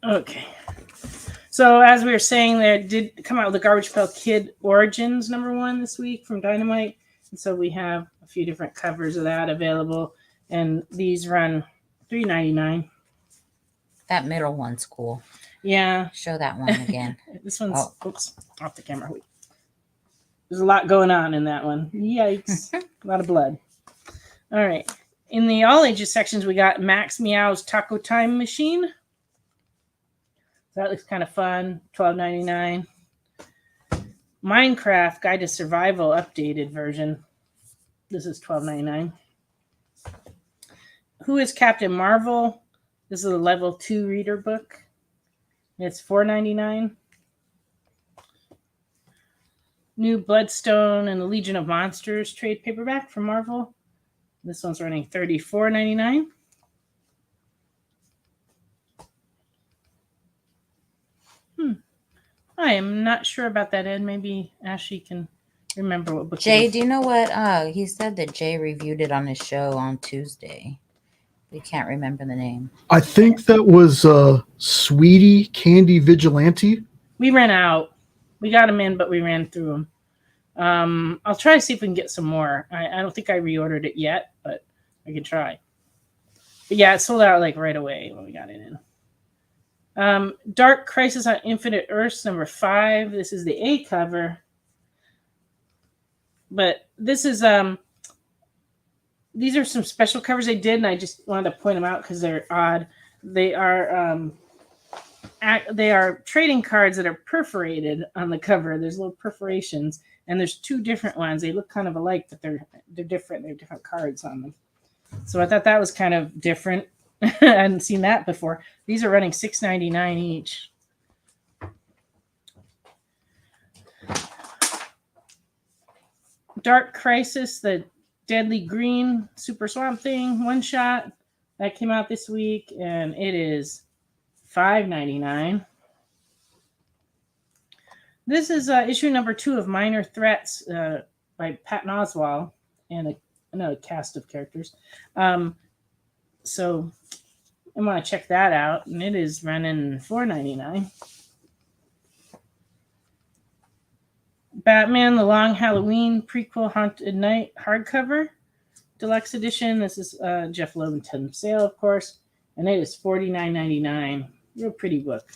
Okay. So as we were saying, there did come out with the Garbage Pail Kid Origins number 1 this week from Dynamite. And so we have a few different covers of that available. And these run $3.99. That middle one's cool. Yeah. Show that one again. This one's oops, off the camera. Wait. There's a lot going on in that one. Yikes. A lot of blood. All right. In the all ages sections, we got Max Meow's Taco Time Machine. That looks kind of fun. $12.99. Minecraft Guide to Survival updated version. This is $12.99. Who is Captain Marvel? This is a level 2 reader book. It's $4.99. New Bloodstone and the Legion of Monsters trade paperback from Marvel. This one's running $34.99. I am not sure about that, Ed. Maybe Ashley can remember what book. Jay, do you know what? He said that Jay reviewed it on his show on Tuesday. We can't remember the name. I think that was Sweetie Candy Vigilante. We ran out. We got them in, but we ran through them. I'll try to see if we can get some more. I don't think I reordered it yet, but I can try. But yeah, it sold out like right away when we got it in. Dark Crisis on Infinite Earths number 5. This is the A cover. But this is these are some special covers they did, and I just wanted to point them out because they're odd. They are trading cards that are perforated on the cover. There's little perforations, and there's 2 different ones. They look kind of alike, but they're different. They're different cards on them. So I thought that was kind of different. I hadn't seen that before. These are running $6.99 each. Dark Crisis, the Deadly Green Super Swamp Thing one shot that came out this week, and it is $5.99. This is issue number 2 of Minor Threats by Patton Oswalt and another cast of characters. So I want to check that out, and it is running $4.99. Batman: The Long Halloween Prequel Haunted Night hardcover deluxe edition. This is Jeff Loventon sale, of course, and it is $49.99. Real pretty book.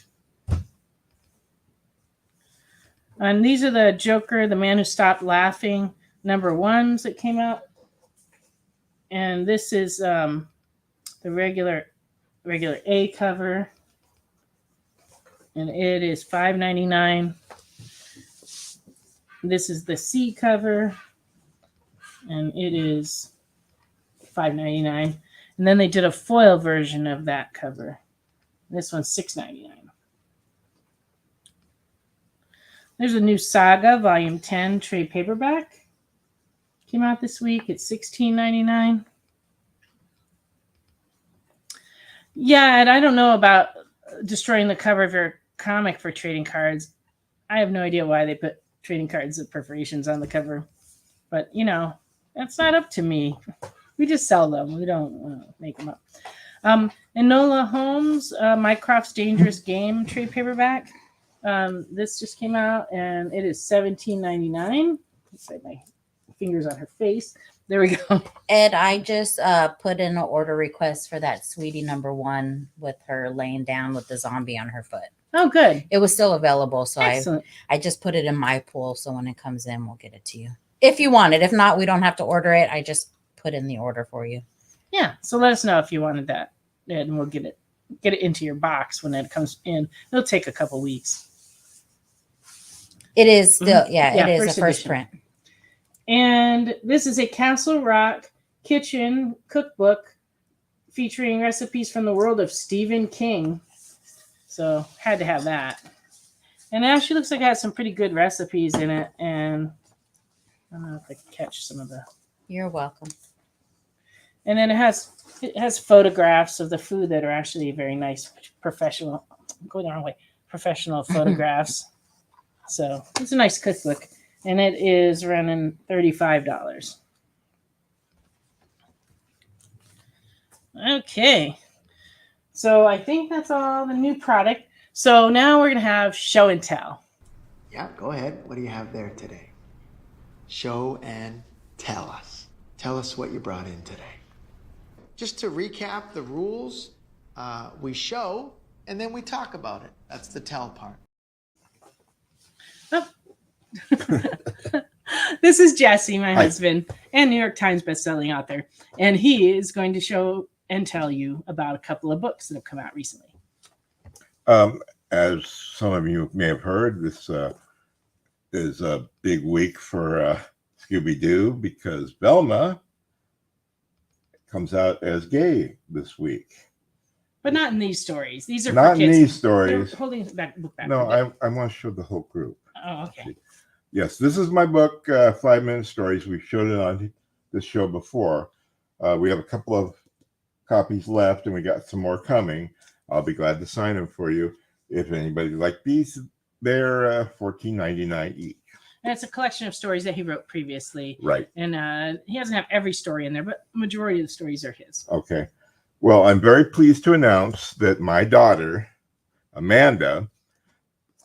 And these are the Joker, the Man Who Stopped Laughing number 1s that came out, and this is the regular A cover, and it is $5.99. This is the C cover, and it is $5.99. And then they did a foil version of that cover. This one's $6.99. There's a new Saga Volume 10 trade paperback. Came out this week. It's $16.99. Yeah, and I don't know about destroying the cover of your comic for trading cards. I have no idea why they put trading cards with perforations on the cover. But, that's not up to me. We just sell them. We don't make them up. Enola Holmes, Mycroft's Dangerous Game trade paperback. This just came out, and it is $17.99. Let's say my fingers on her face. There we go. Ed, I just put in an order request for that Sweetie #1 with her laying down with the zombie on her foot. Oh, good. It was still available, so Excellent. I just put it in my pool. So when it comes in, we'll get it to you. If you want it. If not, we don't have to order it. I just put in the order for you. Yeah. So let us know if you wanted that, and we'll get it into your box when it comes in. It'll take a couple weeks. It is still, it is first a first edition. print. And this is a Castle Rock kitchen cookbook featuring recipes from the world of Stephen King. So had to have that. And it actually looks like it has some pretty good recipes in it. And I don't know if I can catch some of the. You're welcome. And then it has photographs of the food that are actually very nice, professional. I'm going the wrong way. Professional photographs. So it's a nice cookbook. And it is running $35. Okay. So I think that's all the new product. So now we're going to have show and tell. Yeah, go ahead. What do you have there today? Show and tell us. Tell us what you brought in today. Just to recap the rules, we show and then we talk about it. That's the tell part. Oh. This is Jesse, my husband, and New York Times bestselling author. And he is going to show and tell you about a couple of books that have come out recently. As some of you may have heard, this is a big week for Scooby-Doo because Velma comes out as gay this week. But not in these stories. These are not for kids. In these stories. They're holding the book back. No, I want to show the whole group. Oh, okay. Yes, this is my book, 5-Minute Stories. We've showed it on this show before. We have a couple of copies left, and we got some more coming. I'll be glad to sign them for you. If anybody like these, they're $14.99 each. And it's a collection of stories that he wrote previously. Right. And he doesn't have every story in there, but the majority of the stories are his. Okay. Well, I'm very pleased to announce that my daughter, Amanda,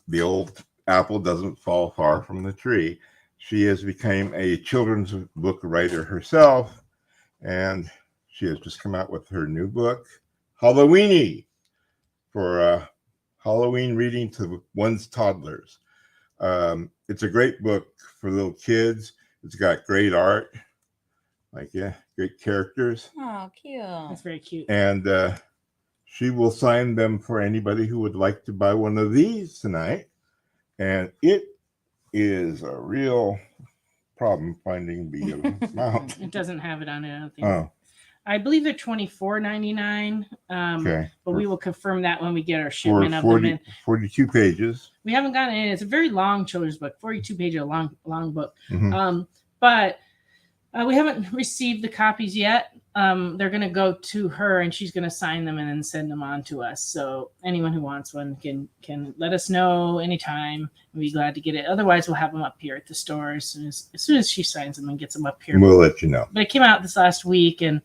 the old apple doesn't fall far from the tree. She has become a children's book writer herself, and she has just come out with her new book, Halloweeny, for Halloween reading to one's toddlers. It's a great book for little kids. It's got great art, great characters. Oh, cute. That's very cute. And she will sign them for anybody who would like to buy one of these tonight. And it is a real problem finding the amount. It doesn't have it on it, I don't think. Oh, I believe they're $24.99. okay. But we will confirm that when we get our shipment of 40, them in. 42 pages. We haven't gotten it in. It's a very long children's book, 42 pages, long book. Mhm. But we haven't received the copies yet. They're going to go to her, and she's going to sign them and then send them on to us. So anyone who wants one can let us know anytime. We'll be glad to get it. Otherwise, we'll have them up here at the store as soon as she signs them and gets them up here. We'll let you know. But it came out this last week, and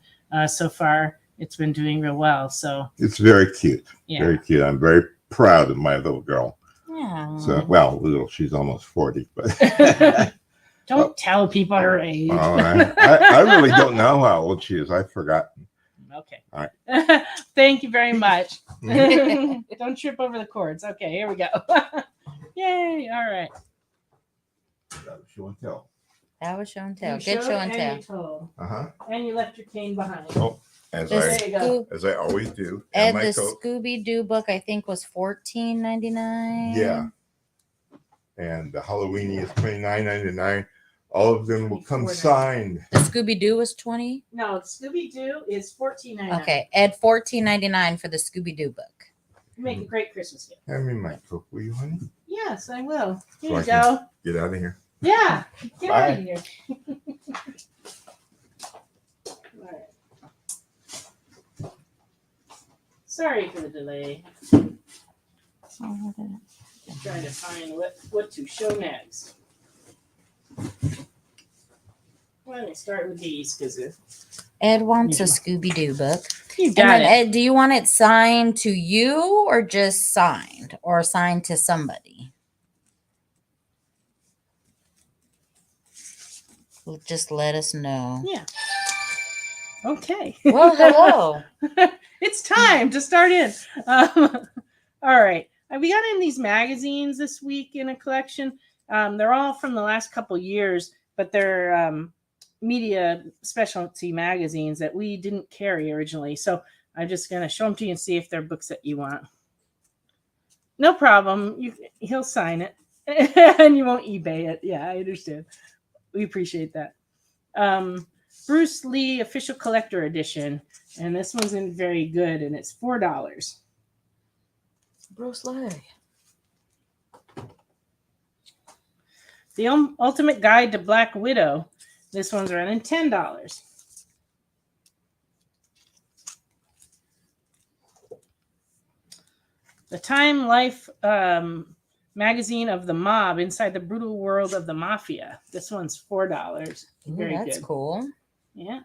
so far it's been doing real well. So It's very cute. yeah. Very cute. I'm very proud of my little girl. Yeah. So, well, little, she's almost 40, but Don't tell people her age. I really don't know how old she is. I've forgotten. Okay. All right. Thank you very much. Don't trip over the cords. Okay, here we go. Yay. All right. Show and tell. That was show and tell. You Good showed show and tell. you told. Uh-huh. And you left your cane behind. Oh, as The There you go. I always do. And Ed, my the coat. Scooby-Doo book, I think, was $14.99. Yeah. And the Halloweeny is $29.99. All of them will come $24.99. signed. The Scooby-Doo was 20. No, Scooby-Doo is $14.99. Okay, Ed, $14.99 for the Scooby-Doo book. You make a great Christmas gift. Hand me my coat, will you, honey? Yes, I will. Here So you I can- go. Get out of here. Yeah. Get out of Bye. here. All right. Sorry for the delay. I'm trying to find what to show next. Well, we'll start with these because Ed wants a Scooby-Doo book. You And got then, it. Ed, do you want it signed to you or just signed or signed to somebody? Well, just let us know. Yeah. Okay. Well, hello. It's time to start in. All right. We got in these magazines this week in a collection. They're all from the last couple years, but they're media specialty magazines that we didn't carry originally. So I'm just going to show them to you and see if they're books that you want. No problem. He'll sign it and you won't eBay it. Yeah, I understand. We appreciate that. Bruce Lee Official Collector Edition. And this one's in very good, and it's $4. Bruce Lee. The Ultimate Guide to Black Widow. This one's running $10. The Time Life magazine of the mob inside the brutal world of the mafia. This one's $4. Very good. That's cool. Yeah.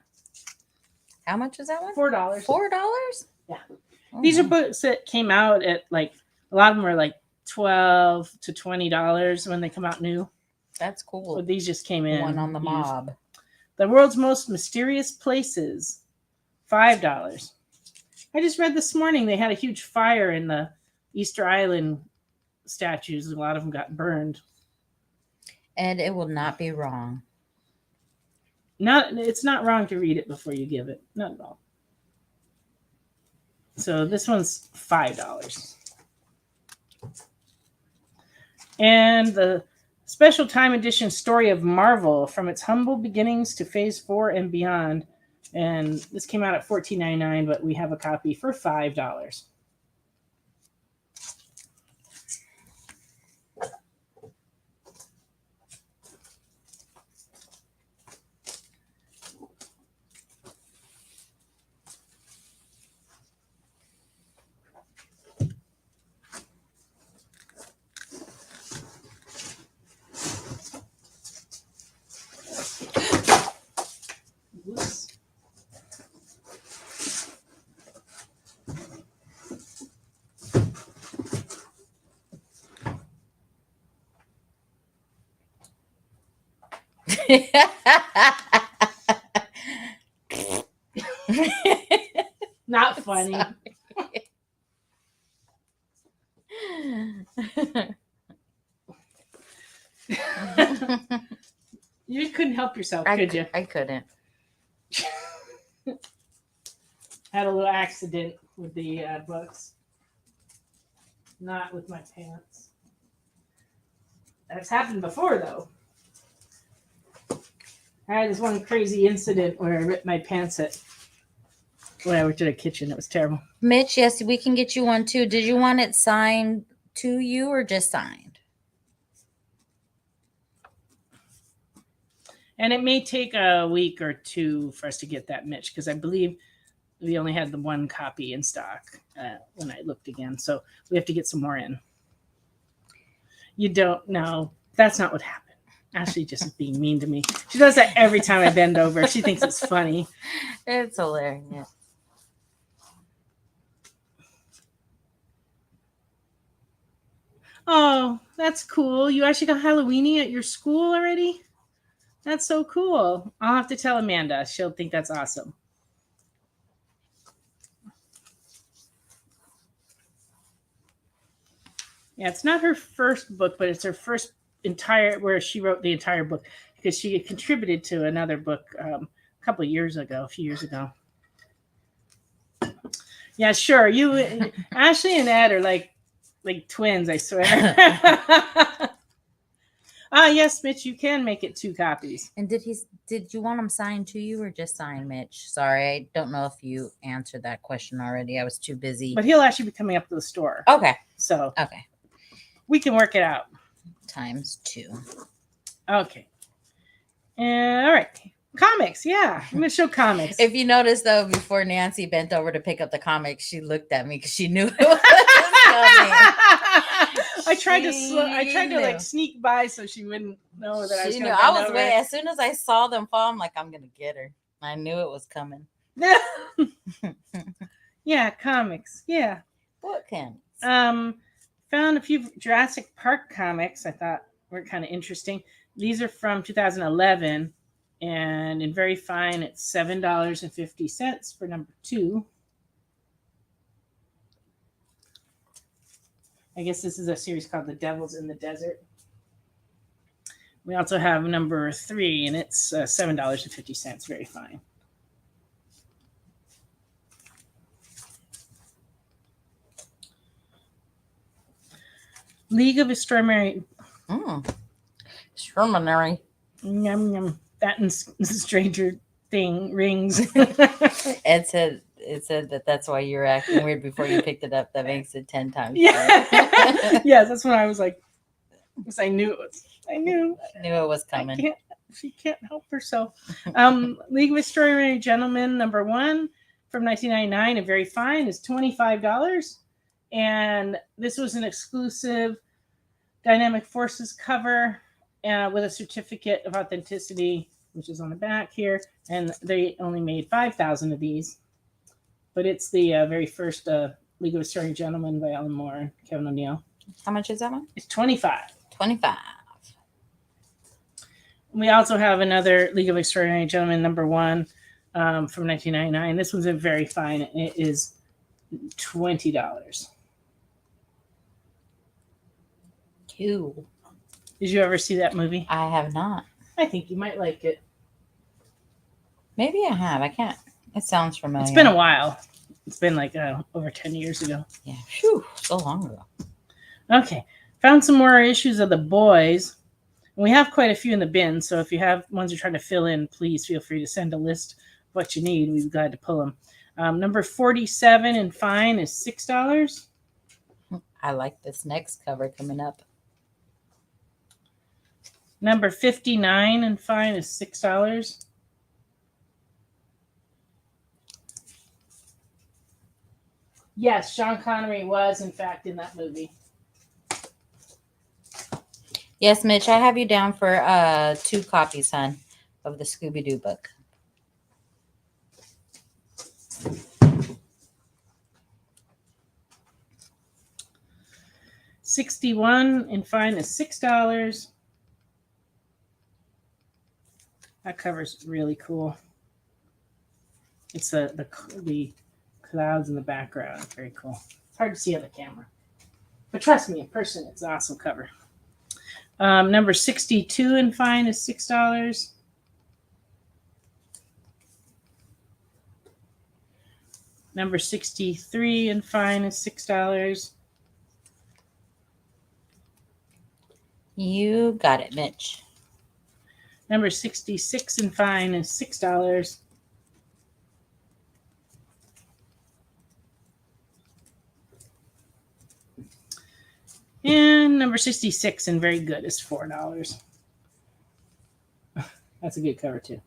How much is that one? $4. $4? Yeah. Oh, These are books that came out at like, a lot of them were like $12 to $20 when they come out new. That's cool. But these just came in. One on the used. mob. The World's Most Mysterious Places, $5. I just read this morning they had a huge fire in the Easter Island statues. A lot of them got burned. And it will not be wrong. It's not wrong to read it before you give it. Not at all. So this one's $5. And the special time edition story of Marvel from its humble beginnings to phase 4 and beyond. And this came out at $14.99, but we have a copy for $5. Whoops. Not funny. You couldn't help yourself, could you? I couldn't. Had a little accident with the books. Not with my pants. That's happened before, though. I had this one crazy incident where I ripped my pants when I worked at a kitchen. It was terrible. Mitch, yes, we can get you one too. Did you want it signed to you or just signed? And it may take a week or two for us to get that, Mitch, because I believe we only had the one copy in stock when I looked again. So we have to get some more in. You don't know. That's not what happened. Ashley just being mean to me. She does that every time I bend over. She thinks it's funny. It's hilarious. Oh, that's cool. You actually got Halloweeny at your school already? That's so cool. I'll have to tell Amanda. She'll think that's awesome. Yeah, it's not her first book, but it's her first where she wrote the entire book because she contributed to another book a few years ago. Yeah, sure. You, Ashley and Ed are like twins, I swear. Yes, Mitch, you can make it 2 copies. And did you want them signed to you or just signed, Mitch? Sorry, I don't know if you answered that question already. I was too busy. But he'll actually be coming up to the store. Okay. So okay. We can work it out. ×2. Okay. And all right. Comics, yeah. I'm going to show comics. If you notice, though, before Nancy bent over to pick up the comics, she looked at me because she knew it was coming. I tried to like sneak by so she wouldn't know that I was going to. I was waiting. As soon as I saw them fall, I'm like, I'm going to get her. I knew it was coming. Yeah, comics. Yeah. What can? Found a few Jurassic Park comics I thought were kind of interesting. These are from 2011, and in very fine, it's $7.50 for number 2. I guess this is a series called The Devils in the Desert. We also have number 3, and it's $7.50. Very fine. League of Extraordinary. Extraordinary. Yum, yum. That and Stranger Rings. It said that's why you're acting weird before you picked it up. That makes it 10 times. Yeah. Yes, that's when I was like, because I knew it was coming. She can't help herself. League of Extraordinary Gentlemen number 1 from 1999 and very fine is $25. And this was an exclusive Dynamic Forces cover with a certificate of authenticity, which is on the back here. And they only made 5,000 of these. But it's the very first League of Extraordinary Gentlemen by Alan Moore and Kevin O'Neill. How much is that one? It's $25. 25. We also have another League of Extraordinary Gentlemen number 1 from 1999. This one's a very fine. It is $20. Cool. Did you ever see that movie? I have not. I think you might like it. Maybe I have. I can't. It sounds familiar. It's been a while. It's been like over 10 years ago. Yeah. Phew, so long ago. Okay. Found some more issues of The Boys. We have quite a few in the bin, so if you have ones you're trying to fill in, please feel free to send a list of what you need. We've got to pull them. Number 47 and fine is $6. I like this next cover coming up. Number 59 and fine is $6. Yes, Sean Connery was, in fact, in that movie. Yes, Mitch, I have you down for 2 copies, hon, of the Scooby-Doo book. $61 and fine is $6. That cover's really cool. It's the clouds in the background. Very cool. It's hard to see on the camera. But trust me, in person, it's an awesome cover. Number 62 and fine is $6. Number 63 and fine is $6. You got it, Mitch. Number 66 and fine is $6. And number 66 and very good is $4. That's a good cover too.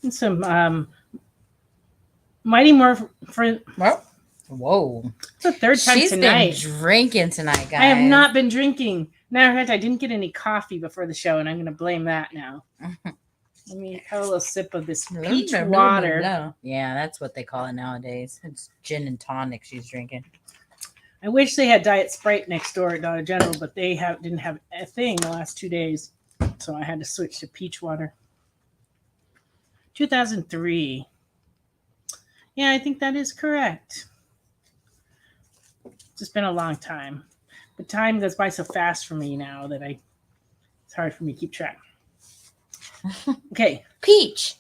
And some Mighty Morphin. Whoa. It's the third time She's tonight. been drinking tonight, guys. I have not been drinking. Matter of fact, I didn't get any coffee before the show, and I'm going to blame that now. Let me have a little sip of this peach water. Yeah, that's what they call it nowadays. It's gin and tonic she's drinking. I wish they had Diet Sprite next door at Dollar General, but they didn't have a thing the last 2 days, so I had to switch to peach water. 2003. Yeah, I think that is correct. It's just been a long time. But time goes by so fast for me now that it's hard for me to keep track. Okay. Peach.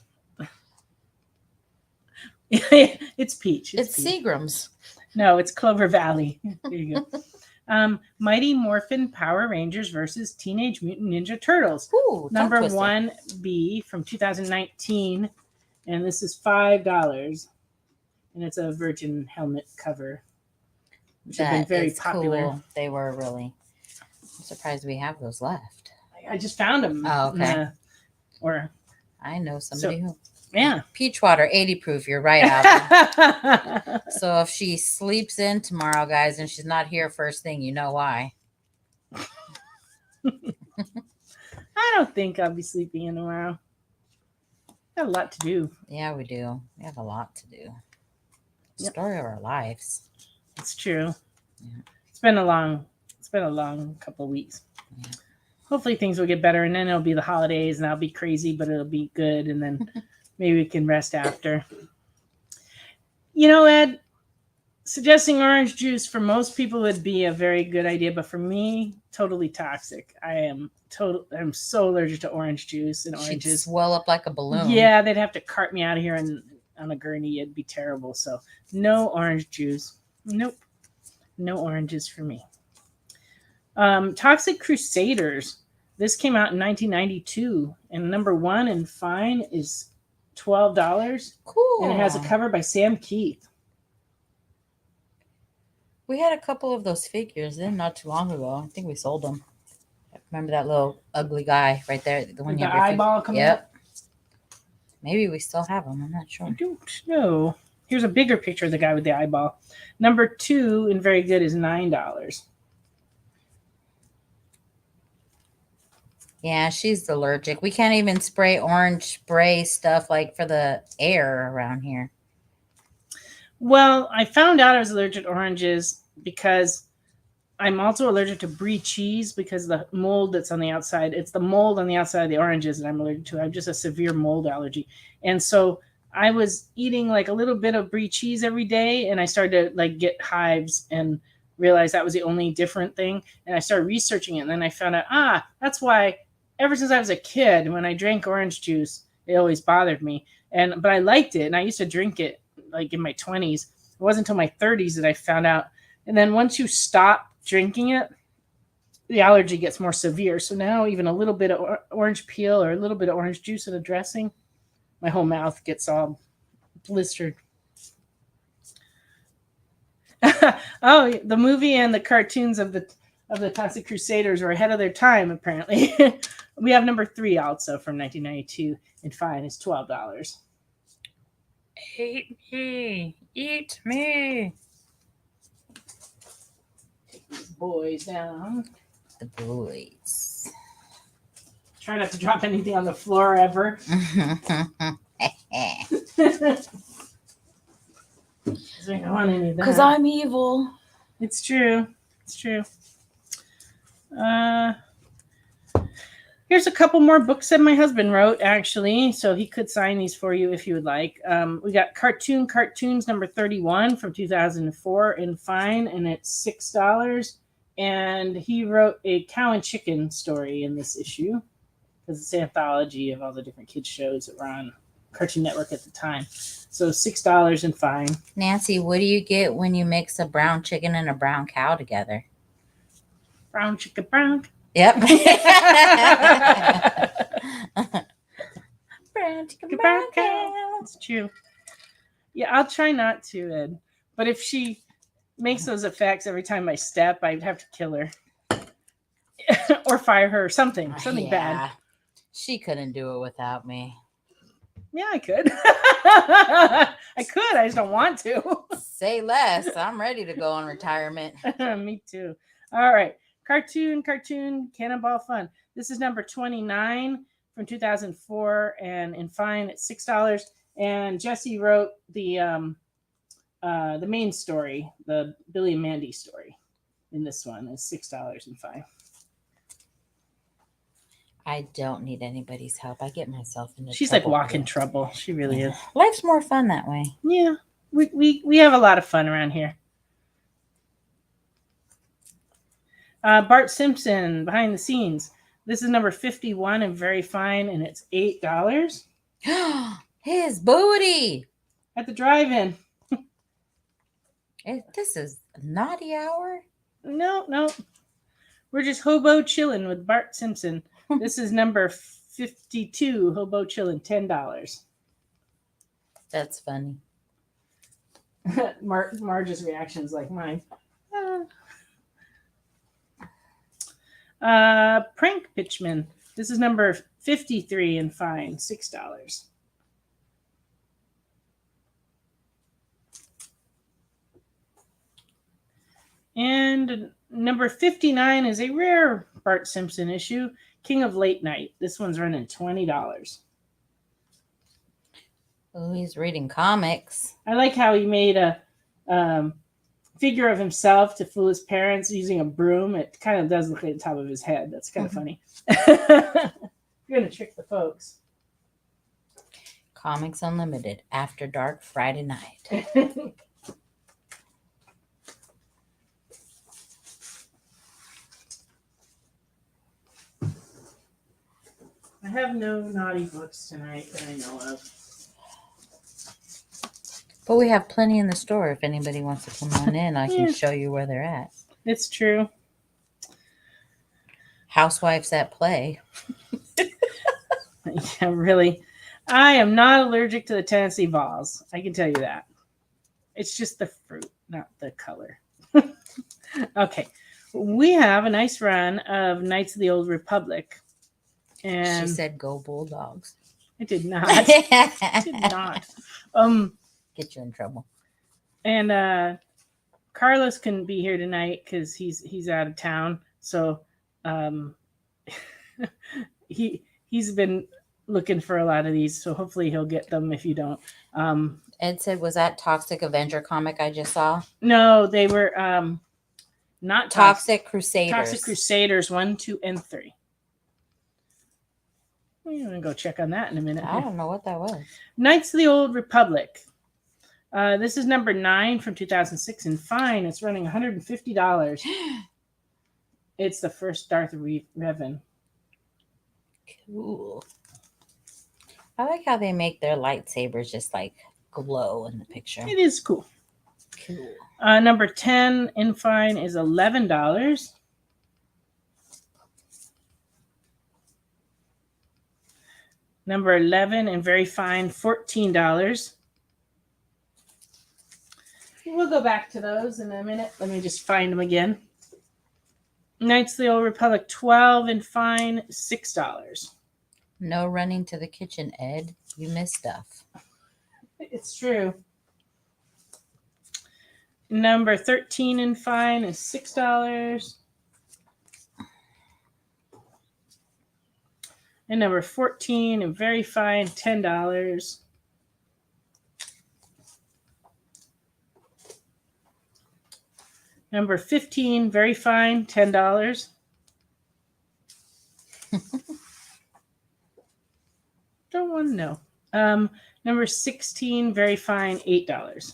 It's peach. It's peach. Seagram's. No, it's Clover Valley. There you go. Mighty Morphin Power Rangers versus Teenage Mutant Ninja Turtles. Ooh, Number 1B from 2019. And this is $5. And it's a Virgin helmet cover, which have been very popular. Cool. They were really. I'm surprised we have those left. I just found them. Oh, okay. I know somebody who. Yeah. Peach water, 80 proof. You're right, Alvin. So if she sleeps in tomorrow, guys, and she's not here first thing, you know why. I don't think I'll be sleeping in tomorrow. Got a lot to do. Yeah, we do. We have a lot to do. Story of our lives. It's true. Yeah. It's been a long couple of weeks. Yeah. Hopefully things will get better, and then it'll be the holidays, and I'll be crazy, but it'll be good, and then maybe we can rest after. You know, Ed, suggesting orange juice for most people would be a very good idea, but for me, totally toxic. I'm so allergic to orange juice and oranges. She'd swell up like a balloon. Yeah, they'd have to cart me out of here and on a gurney. It'd be terrible. So no orange juice. Nope. No oranges for me. Toxic Crusaders. This came out in 1992, and number 1 in fine is $12. Cool. And it has a cover by Sam Keith. We had a couple of those figures in not too long ago. I think we sold them. Remember that little ugly guy right there? The one With you the have your eyeball coming Yep. Maybe we still have them. I'm not sure. I don't know. Here's a bigger picture of the guy with the eyeball. Number 2 and very good is $9. Yeah, she's allergic. We can't even spray orange spray stuff like for the air around here. Well, I found out I was allergic to oranges because I'm also allergic to brie cheese because the mold that's on the outside. It's the mold on the outside of the oranges that I'm allergic to. I have just a severe mold allergy. And so I was eating like a little bit of brie cheese every day, and I started to like get hives and realized that was the only different thing. And I started researching it, and then I found out, that's why ever since I was a kid, when I drank orange juice, it always bothered me. But I liked it, and I used to drink it like in my 20s. It wasn't until my 30s that I found out. And then once you stop drinking it, the allergy gets more severe. So now even a little bit of orange peel or a little bit of orange juice in a dressing, my whole mouth gets all blistered. Oh, the movie and the cartoons of the Toxic Crusaders were ahead of their time, apparently. We have number 3 also from 1992, and fine is $12. Eat me. Eat me. Take these boys down. The boys. Try not to drop anything on the floor ever. Because I'm evil. It's true. It's true. Here's a couple more books that my husband wrote, actually, so he could sign these for you if you would like. We got Cartoons number 31 from 2004 in fine, and it's $6. And he wrote a cow and chicken story in this issue because it's an anthology of all the different kids shows that were on Cartoon Network at the time. So $6 in fine. Nancy, what do you get when you mix a brown chicken and a brown cow together? Brown chicken, brown. Yep. Brown chicken, brown cow. It's true. Yeah, I'll try not to, Ed. But if she makes those effects every time I step, I'd have to kill her. Or fire her or something bad. She couldn't do it without me. Yeah, I could. I just don't want to. Say less. I'm ready to go on retirement. Me too. All right. Cartoon, Cannonball Fun. This is number 29 from 2004, and in fine it's $6. And Jesse wrote the main story, the Billy and Mandy story. In this one is $6 in fine. I don't need anybody's help. I get myself into She's trouble. like walking trouble. She really is. Life's more fun that way. Yeah, we have a lot of fun around here. Bart Simpson, Behind the Scenes. This is number 51 and very fine, and it's $8. His booty. At the drive-in. This is a naughty hour? No. We're just hobo chilling with Bart Simpson. This is number 52, hobo chilling, $10. That's funny. Marge's reaction is like mine. Prank Pitchman. This is number 53 and fine, $6. And number 59 is a rare Bart Simpson issue, King of Late Night. This one's running $20. Oh, he's reading comics. I like how he made a figure of himself to fool his parents using a broom. It kind of does look like the top of his head. That's kind of funny. You're going to trick the folks. Comics Unlimited, After Dark, Friday night. I have no naughty books tonight that I know of. But we have plenty in the store. If anybody wants to come on in, I can show you where they're at. It's true. Housewives at Play. Yeah, really. I am not allergic to the Tennessee Vols. I can tell you that. It's just the fruit, not the color. Okay. We have a nice run of Knights of the Old Republic. And She said, "Go Bulldogs." I did not. I did not. Get you in trouble. And Carlos couldn't be here tonight because he's out of town. So he's been looking for a lot of these. So hopefully he'll get them if you don't. Ed said, "Was that Toxic Avenger comic I just saw?" No, they were not Toxic Crusaders. Toxic Crusaders 1, 2, and 3. We're going to go check on that in a minute. I don't know what that was. Knights of the Old Republic. This is number 9 from 2006 and fine. It's running $150. It's the first Darth Revan. Cool. I like how they make their lightsabers just like glow in the picture. It is cool. Cool. Number 10 in fine is $11. Number 11 in very fine, $14. We'll go back to those in a minute. Let me just find them again. Knights of the Old Republic, 12 in fine, $6. No running to the kitchen, Ed. You missed stuff. It's true. Number 13 in fine is $6. And number 14 in very fine, $10. Number 15, very fine, $10. Don't want to know. Number 16, very fine, $8.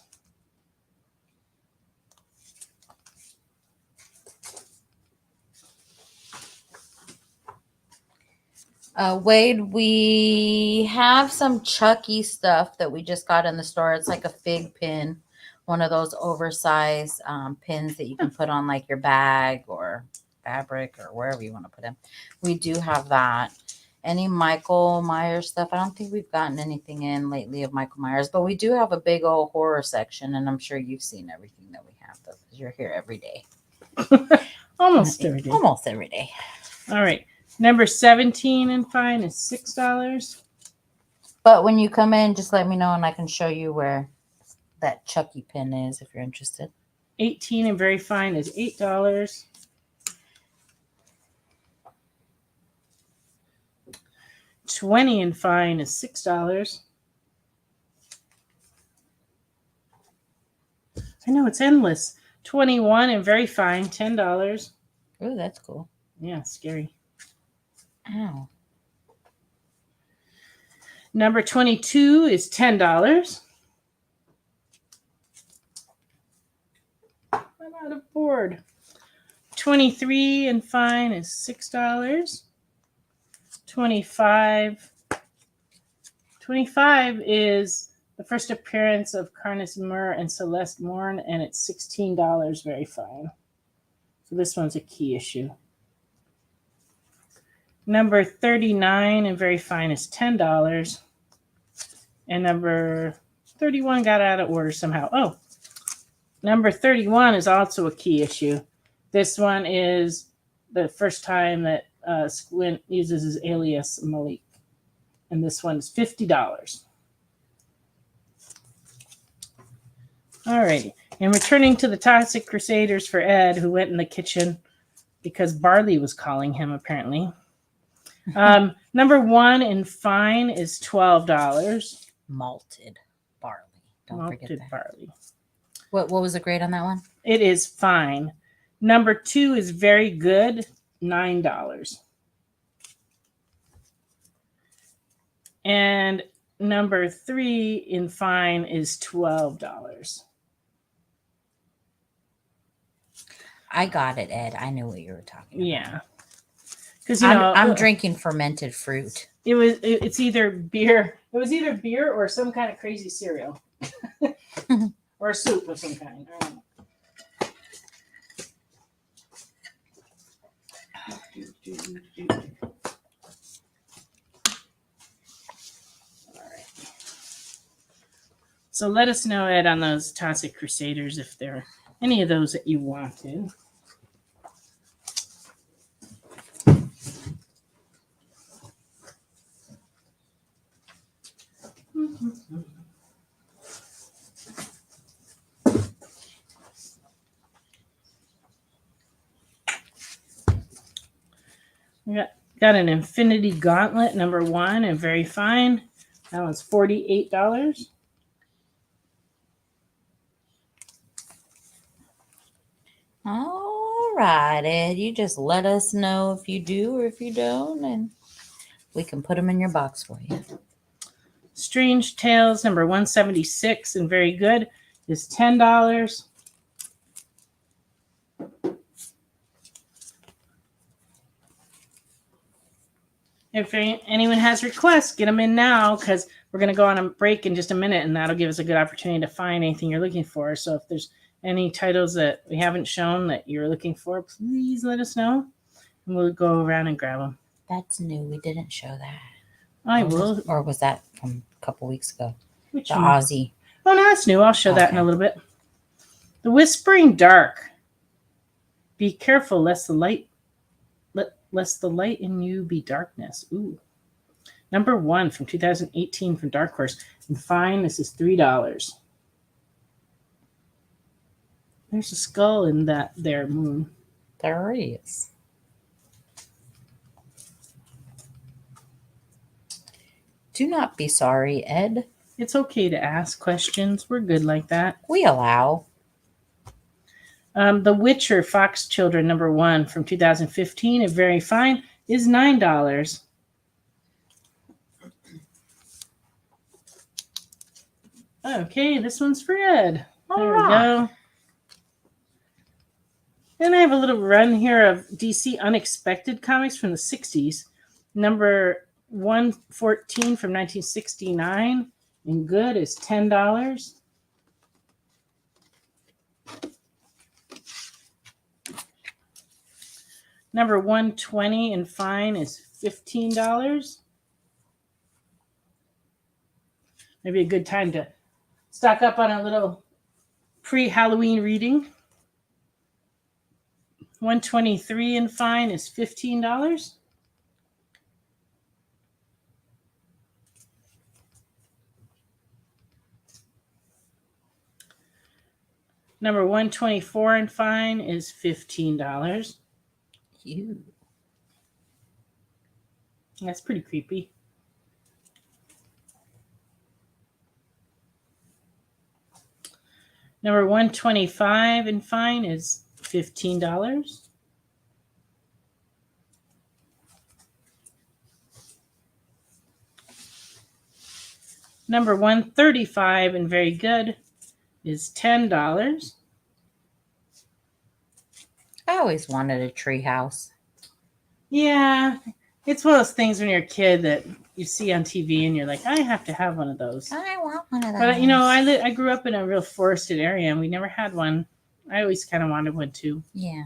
Wade, we have some Chucky stuff that we just got in the store. It's like a fig pin, one of those oversized pins that you can put on like your bag or fabric or wherever you want to put them. We do have that. Any Michael Myers stuff? I don't think we've gotten anything in lately of Michael Myers, but we do have a big old horror section, and I'm sure you've seen everything that we have because you're here every day. Almost every day. Almost every day. All right. Number 17 in fine is $6. But when you come in, just let me know and I can show you where that Chucky pin is if you're interested. 18 and very fine is $8. $20 and fine is $6. I know it's endless. 21 and very fine, $10. Oh, that's cool. Yeah, scary. Ow. Number 22 is $10. I'm out of board. 23 and fine is $6. 25 is the first appearance of Carnus Murr and Celeste Morn, and it's $16, very fine. So this one's a key issue. Number 39 and very fine is $10. And number 31 got out of order somehow. Oh, number 31 is also a key issue. This one is the first time that Squint uses his alias Malik. And this one's $50. Alrighty. And returning to the Toxic Crusaders for Ed, who went in the kitchen because Barley was calling him, apparently. Number 1 in fine is $12. Malted barley. Don't forget Malted that. barley. What was the grade on that one? It is fine. Number 2 is very good, $9. And number 3 in fine is $12. I got it, Ed. I knew what you were talking about. Yeah. Because you know I'm drinking fermented fruit. It's either beer. It was either beer or some kind of crazy cereal. Or a soup of some kind. I don't know. All right. So let us know, Ed, on those Toxic Crusaders if there are any of those that you wanted. We got an Infinity Gauntlet, number 1, and very fine. That one's $48. All right, Ed. You just let us know if you do or if you don't, and we can put them in your box for you. Strange Tales, number 176, and very good, is $10. If anyone has requests, get them in now because we're going to go on a break in just a minute, and that'll give us a good opportunity to find anything you're looking for. So if there's any titles that we haven't shown that you're looking for, please let us know, and we'll go around and grab them. That's new. We didn't show that. I will. Or was that from a couple weeks ago? Which The one? Aussie. Oh, no, that's new. I'll show that in a Okay. little bit. The Whispering Dark. Be careful lest the light in you be darkness. Ooh. Number 1 from 2018 from Dark Horse. And fine, this is $3. There's a skull in that there, Moon. There is. Do not be sorry, Ed. It's okay to ask questions. We're good like that. We allow. The Witcher Fox Children, number 1 from 2015, and very fine, is $9. Okay, this one's for Ed. There we go. Then I have a little run here of DC Unexpected comics from the 60s. Number 114 from 1969, and good is $10. Number 120 and fine is $15. Maybe a good time to stock up on a little pre-Halloween reading. 123 and fine is $15. Number 124 and fine is $15. You. That's pretty creepy. Number 125 and fine is $15. Number 135 and very good is $10. I always wanted a tree house. Yeah, it's one of those things when you're a kid that you see on TV and you're like, I have to have one of those. I want one of those. But you know, I grew up in a real forested area and we never had one. I always kind of wanted one too. Yeah.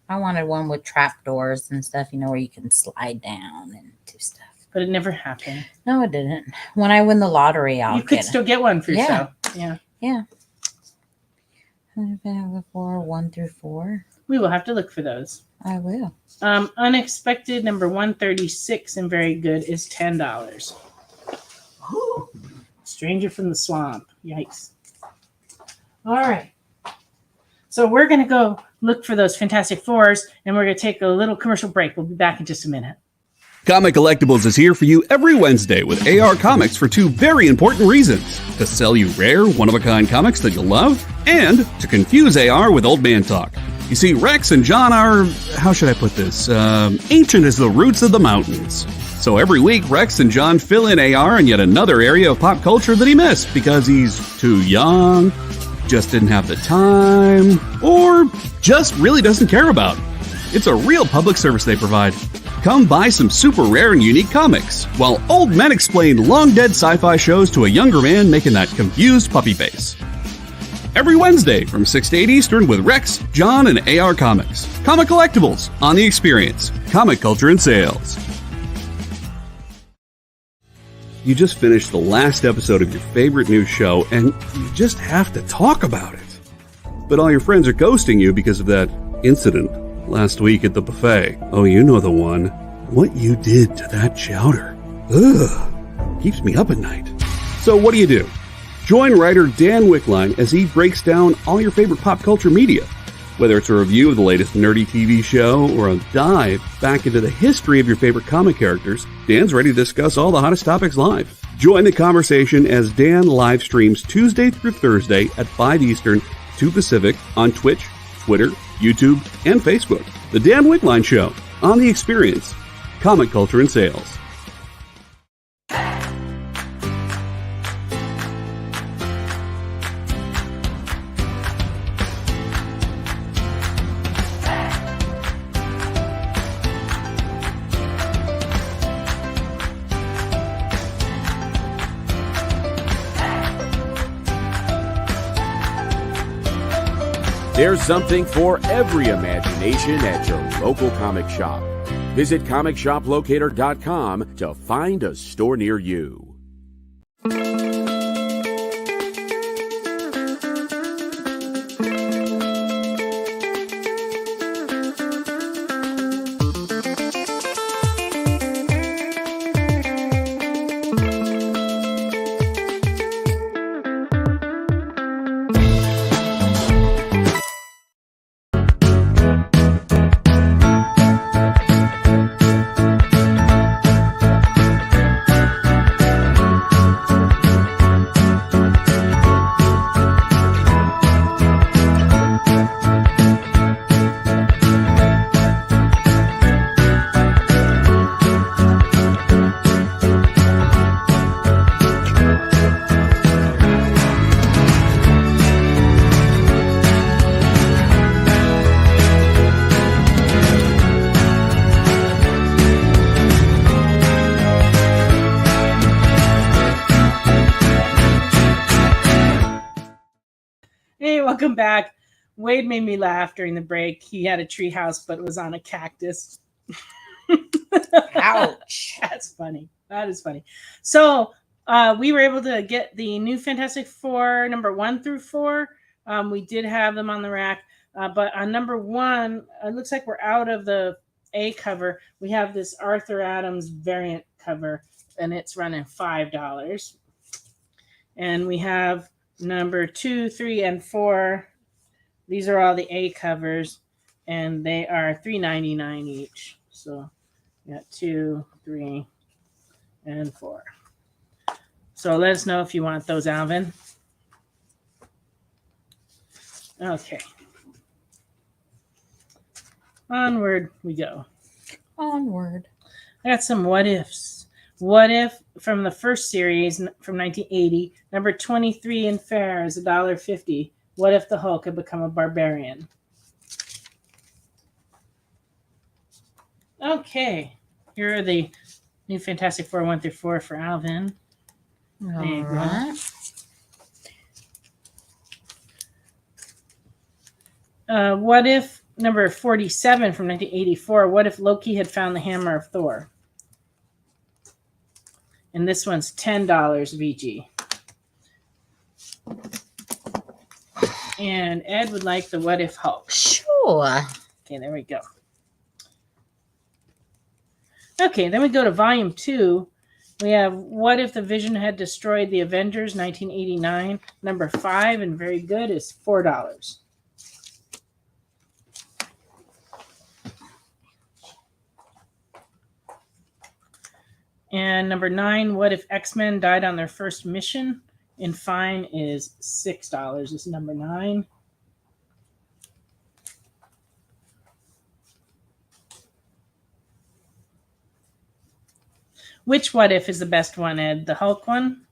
I wanted one with trap doors and stuff, you know, where you can slide down and do stuff. But it never happened. No, it didn't. When I win the lottery, I'll You could get still get one for Yeah. yourself. Yeah. Yeah. Before 1 through 4. We will have to look for those. I will. Unexpected number 136 and very good is $10. Stranger from the Swamp. Yikes. All right. So we're going to go look for those Fantastic Fours, and we're going to take a little commercial break. We'll be back in just a minute. Comic Collectibles is here for you every Wednesday with AR Comics for two very important reasons: to sell you rare, one-of-a-kind comics that you'll love, and to confuse AR with old man talk. You see, Rex and John are, how should I put this, ancient as the roots of the mountains. So every week, Rex and John fill in AR in yet another area of pop culture that he missed because he's too young, just didn't have the time, or just really doesn't care about. It's a real public service they provide. Come buy some super rare and unique comics, while old men explain long-dead sci-fi shows to a younger man making that confused puppy face. Every Wednesday from 6 to 8 Eastern with Rex, John, and AR Comics. Comic Collectibles on The Experience. Comic culture and sales. You just finished the last episode of your favorite new show, and you just have to talk about it. But all your friends are ghosting you because of that incident last week at the buffet. Oh, you know the one. What you did to that chowder. Ugh. Keeps me up at night. So what do? Join writer Dan Wickline as he breaks down all your favorite pop culture media. Whether it's a review of the latest nerdy TV show or a dive back into the history of your favorite comic characters, Dan's ready to discuss all the hottest topics live. Join the conversation as Dan live streams Tuesday through Thursday at 5 Eastern, 2 Pacific on Twitch, Twitter, YouTube, and Facebook. The Dan Wickline Show on The Experience. Comic culture and sales. There's something for every imagination at your local comic shop. Visit ComicShopLocator.com to find a store near you. Welcome back. Wade made me laugh during the break. He had a tree house, but it was on a cactus. Ouch. That's funny. That is funny. So we were able to get the new Fantastic Four, number 1 through 4. We did have them on the rack. But on number 1, it looks like we're out of the A cover. We have this Arthur Adams variant cover, and it's running $5. And we have number 2, 3, and 4. These are all the A covers, and they are $3.99 each. So we got 2, 3, and 4. So let us know if you want those, Alvin. Okay. Onward we go. Onward. I got some what ifs. What if from the first series from 1980, number 23 in fair is $1.50. What if the Hulk had become a barbarian? Okay. Here are the new Fantastic Four 1 through 4 for Alvin. There you go. What if number 47 from 1984? What if Loki had found the hammer of Thor? And this one's $10 VG. And Ed would like the What If Hulk. Sure. Okay, there we go. Okay, then we go to volume 2. We have What If the Vision Had Destroyed the Avengers, 1989. Number 5, and very good, is $4. And number 9, What If X-Men Died on Their First Mission? And fine is $6. This is number 9. Which What If is the best one, Ed? The Hulk one?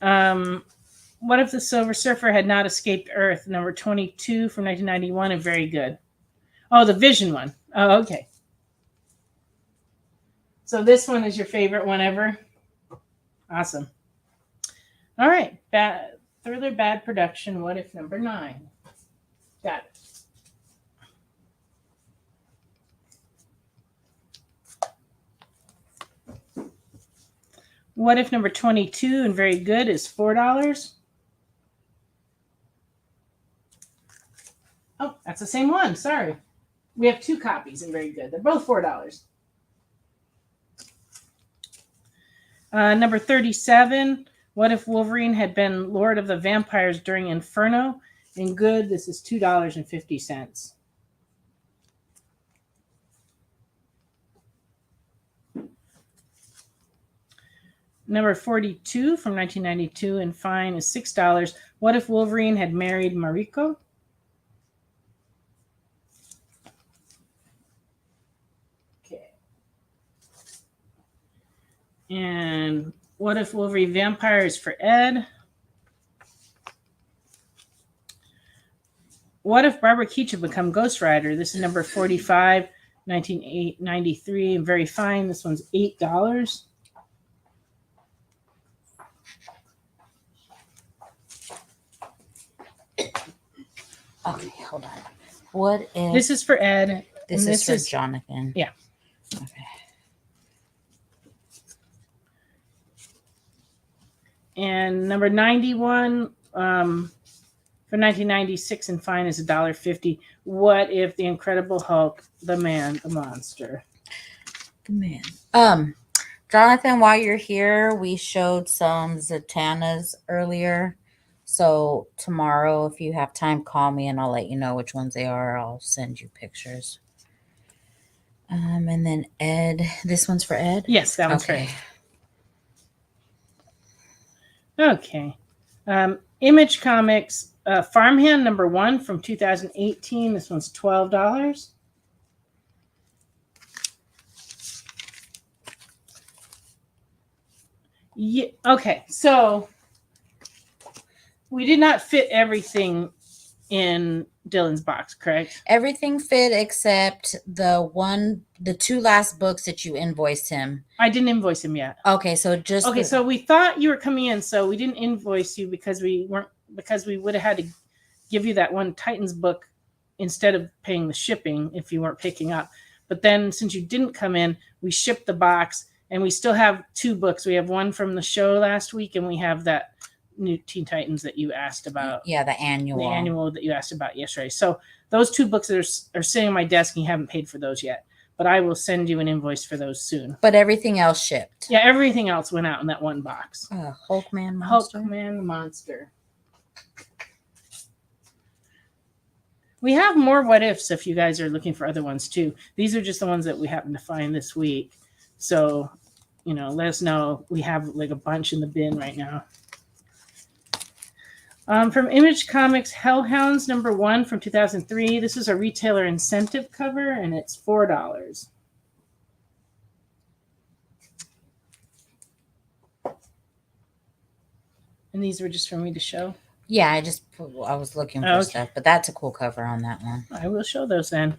What If the Silver Surfer Had Not Escaped Earth? Number 22 from 1991, and very good. Oh, the Vision one. Oh, okay. So this one is your favorite one ever? Awesome. All right. Thriller Bad Production, What If number 9. Got it. What If number 22, and very good, is $4. Oh, that's the same one. Sorry. We have 2 copies, and very good. They're both $4. Number 37, What If Wolverine Had Been Lord of the Vampires During Inferno? And good, this is $2.50. Number 42 from 1992, and fine is $6. What If Wolverine Had Married Mariko? Okay. And What If Wolverine Vampire is for Ed? What If Barbara Keach had become Ghost Rider? This is number 45, 1993, and very fine. This one's $8. Okay, hold on. What if This is for Ed. this and is for Jonathan? Yeah. Okay. And number 91 for 1996 and fine is $1.50. What if the Incredible Hulk, the man, the monster? The man. Jonathan, while you're here, we showed some Zatannas earlier. So tomorrow, if you have time, call me and I'll let you know which ones they are. I'll send you pictures. And then Ed, this one's for Ed? Yes, that one's Okay. for Ed. Okay. Image Comics, Farmhand number 1 from 2018. This one's $12. Yeah, okay, so we did not fit everything in Dylan's box, correct? Everything fit except the 2 last books that you invoiced him. I didn't invoice him yet. Okay, so just Okay, so we thought you were coming in, so we didn't invoice you because we would have had to give you that one Titans book instead of paying the shipping if you weren't picking up. But then since you didn't come in, we shipped the box, and we still have 2 books. We have one from the show last week, and we have that new Teen Titans that you asked about. Yeah, the annual that you asked about yesterday. So those 2 books are sitting on my desk, and you haven't paid for those yet. But I will send you an invoice for those soon. But everything else shipped. Yeah, everything else went out in that one box. Hulkman monster. Hulkman monster. We have more what ifs if you guys are looking for other ones too. These are just the ones that we happen to find this week. So, let us know. We have like a bunch in the bin right now. From Image Comics, Hellhounds number 1 from 2003. This is a retailer incentive cover, and it's $4. And these were just for me to show. Yeah, I was looking for stuff, but that's a cool cover on that one. I will show those then.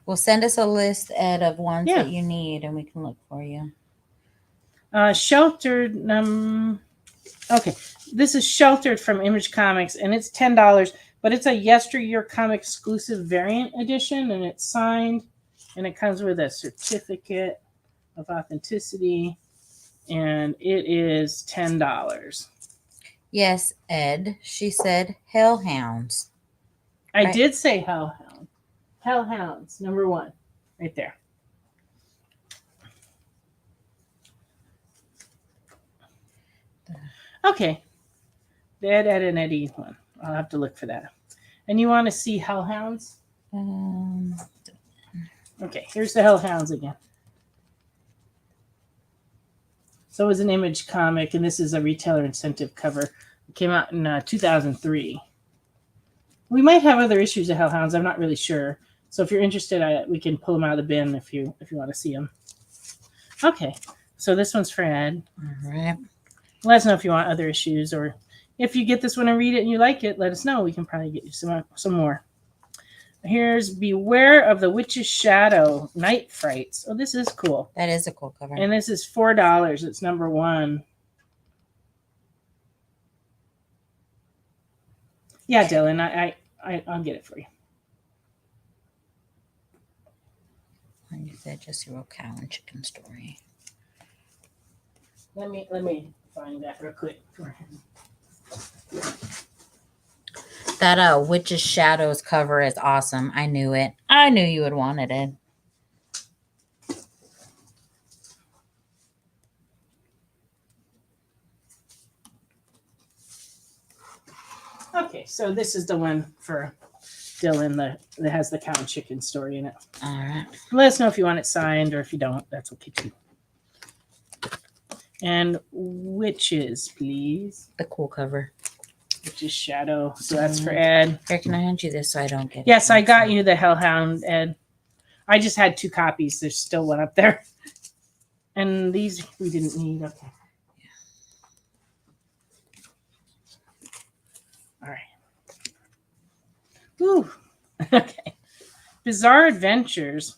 Well, send us a list, Ed, of ones that you need, and we can look for you. Sheltered. Okay, this is Sheltered from Image Comics, and it's $10, but it's a Yesteryear Comic exclusive variant edition, and it's signed, and it comes with a certificate of authenticity, and it is $10. Yes, Ed. She said hellhounds. I Right. did say hellhound. Hellhounds, number 1, right there. Okay. The Ed, and Eddie one. I'll have to look for that. And you want to see hellhounds? Okay, here's the hellhounds again. So it was an Image comic, and this is a retailer incentive cover. It came out in 2003. We might have other issues of hellhounds. I'm not really sure. So if you're interested, we can pull them out of the bin if you want to see them. Okay, so this one's for Ed. All right. Let us know if you want other issues, or if you get this one and read it and you like it, let us know. We can probably get you some more. Here's Beware of the Witch's Shadow, Night Frights. Oh, this is cool. That is a cool cover. And this is $4. It's number 1. Yeah, Dylan, I'll get it for you. You said just your cow and chicken story. Let me find that real quick for him. That Witch's Shadows cover is awesome. I knew it. I knew you would want it. Okay, so this is the one for Dylan that has the cow and chicken story in it. All right. Let us know if you want it signed, or if you don't, that's okay too. And witches, please. The cool cover. Witch's Shadow. So that's for Ed. Here, can I hand you this so I don't get it? Yes, I got you the Hellhound, Ed. I just had 2 copies. There's still one up there. And these we didn't need. Okay. All right. Whew. Okay. Bizarre Adventures.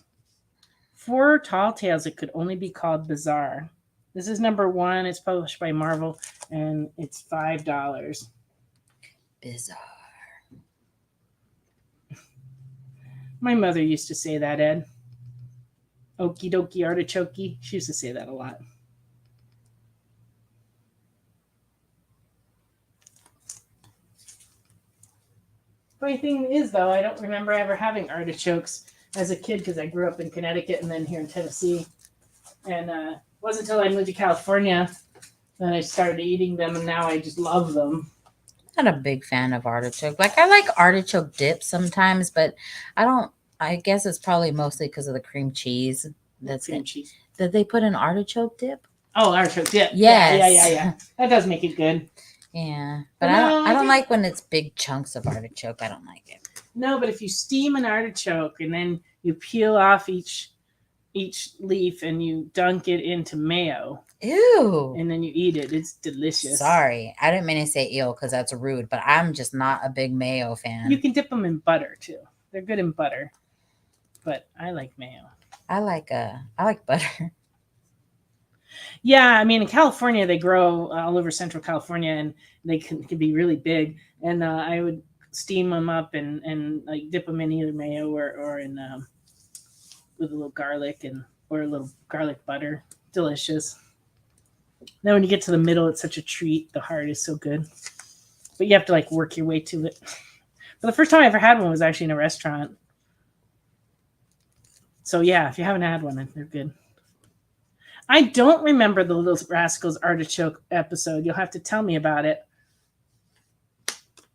4 tall tales that could only be called bizarre. This is number 1. It's published by Marvel, and it's $5. Bizarre. My mother used to say that, Ed. Okie dokie artichoke. She used to say that a lot. Funny thing is, though, I don't remember ever having artichokes as a kid because I grew up in Connecticut and then here in Tennessee. And it wasn't until I moved to California that I started eating them, and now I just love them. Not a big fan of artichoke. Like, I like artichoke dip sometimes, but I guess it's probably mostly because of the cream cheese. That's cream cheese. Did they put an artichoke dip? Oh, artichoke dip. Yes. Yeah. That does make it good. Yeah, but No, I don't like when it's big chunks of artichoke. I don't like it. No, but if you steam an artichoke and then you peel off each leaf and you dunk it into mayo. Ew. And then you eat it. It's delicious. Sorry, I didn't mean to say ew because that's rude, but I'm just not a big mayo fan. You can dip them in butter too. They're good in butter, but I like mayo. I like butter. Yeah, I mean, in California, they grow all over Central California, and they can be really big. And I would steam them up and like dip them in either mayo or in with a little garlic or a little garlic butter. Delicious. Then when you get to the middle, it's such a treat. The heart is so good, but you have to like work your way to it. But the first time I ever had one was actually in a restaurant. So yeah, if you haven't had one, they're good. I don't remember the Little Rascals artichoke episode. You'll have to tell me about it.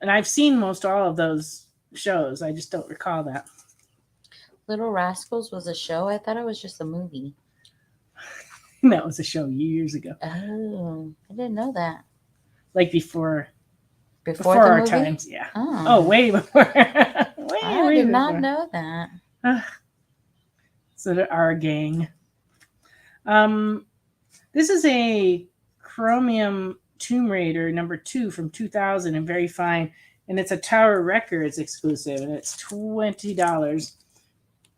And I've seen most all of those shows. I just don't recall that. Little Rascals was a show? I thought it was just a movie. That was a show years ago. Oh, I didn't know that. Like before Before the our movie? times, yeah. Oh, Way before. I did not before. know that. So there are a gang. This is a Chromium Tomb Raider number 2 from 2000 and very fine. And it's a Tower Records exclusive, and it's $20.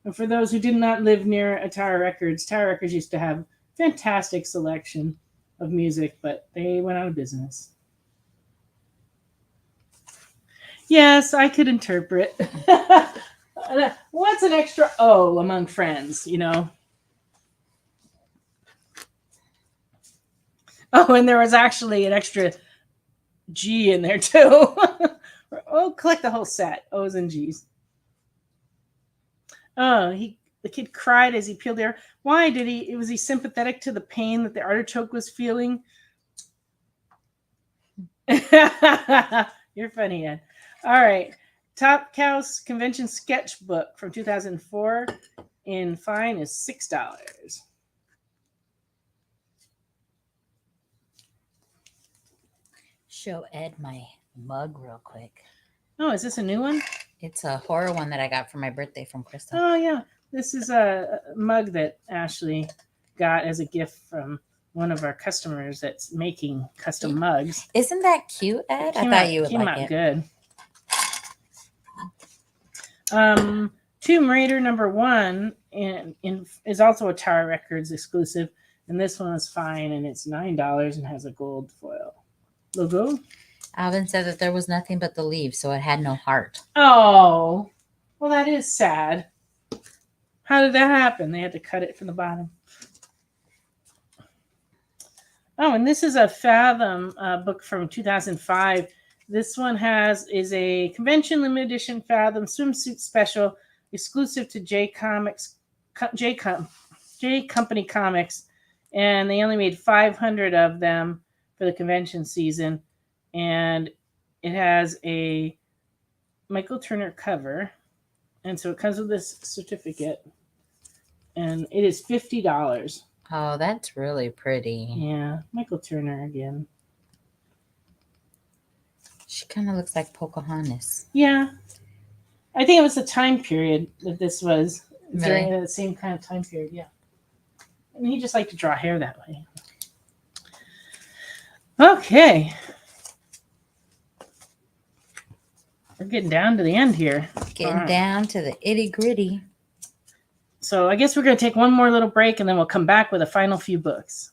And for those who did not live near a Tower Records used to have fantastic selection of music, but they went out of business. Yes, I could interpret. What's an extra O among friends, you know? Oh, and there was actually an extra G in there too. Oh, collect the whole set. O's and G's. Oh, the kid cried as he peeled the artichoke. Why did he? Was he sympathetic to the pain that the artichoke was feeling? You're funny, Ed. All right. Top House Convention Sketchbook from 2004 in fine is $6. Show Ed my mug real quick. Oh, is this a new one? It's a horror one that I got for my birthday from Krista. Oh, yeah. This is a mug that Ashley got as a gift from one of our customers that's making custom mugs. Isn't that cute, Ed? I thought you would like it. Good. Tomb Raider #1 is also a Tower Records exclusive, and this one is fine, and it's $9 and has a gold foil logo. Alvin said that there was nothing but the leaves, so it had no heart. Oh, well, that is sad. How did that happen? They had to cut it from the bottom. Oh, and this is a Fathom book from 2005. This one is a convention limited edition Fathom swimsuit special exclusive to J Company Comics, and they only made 500 of them for the convention season. And it has a Michael Turner cover, and so it comes with this certificate, and it is $50. Oh, that's really pretty. Yeah, Michael Turner again. She kind of looks like Pocahontas. Yeah. I think it was the time period that this was. Really? During the same kind of time period, yeah. And he just liked to draw hair that way. Okay. We're getting down to the end here. Getting down to the itty gritty. So I guess we're going to take one more little break, and then we'll come back with a final few books.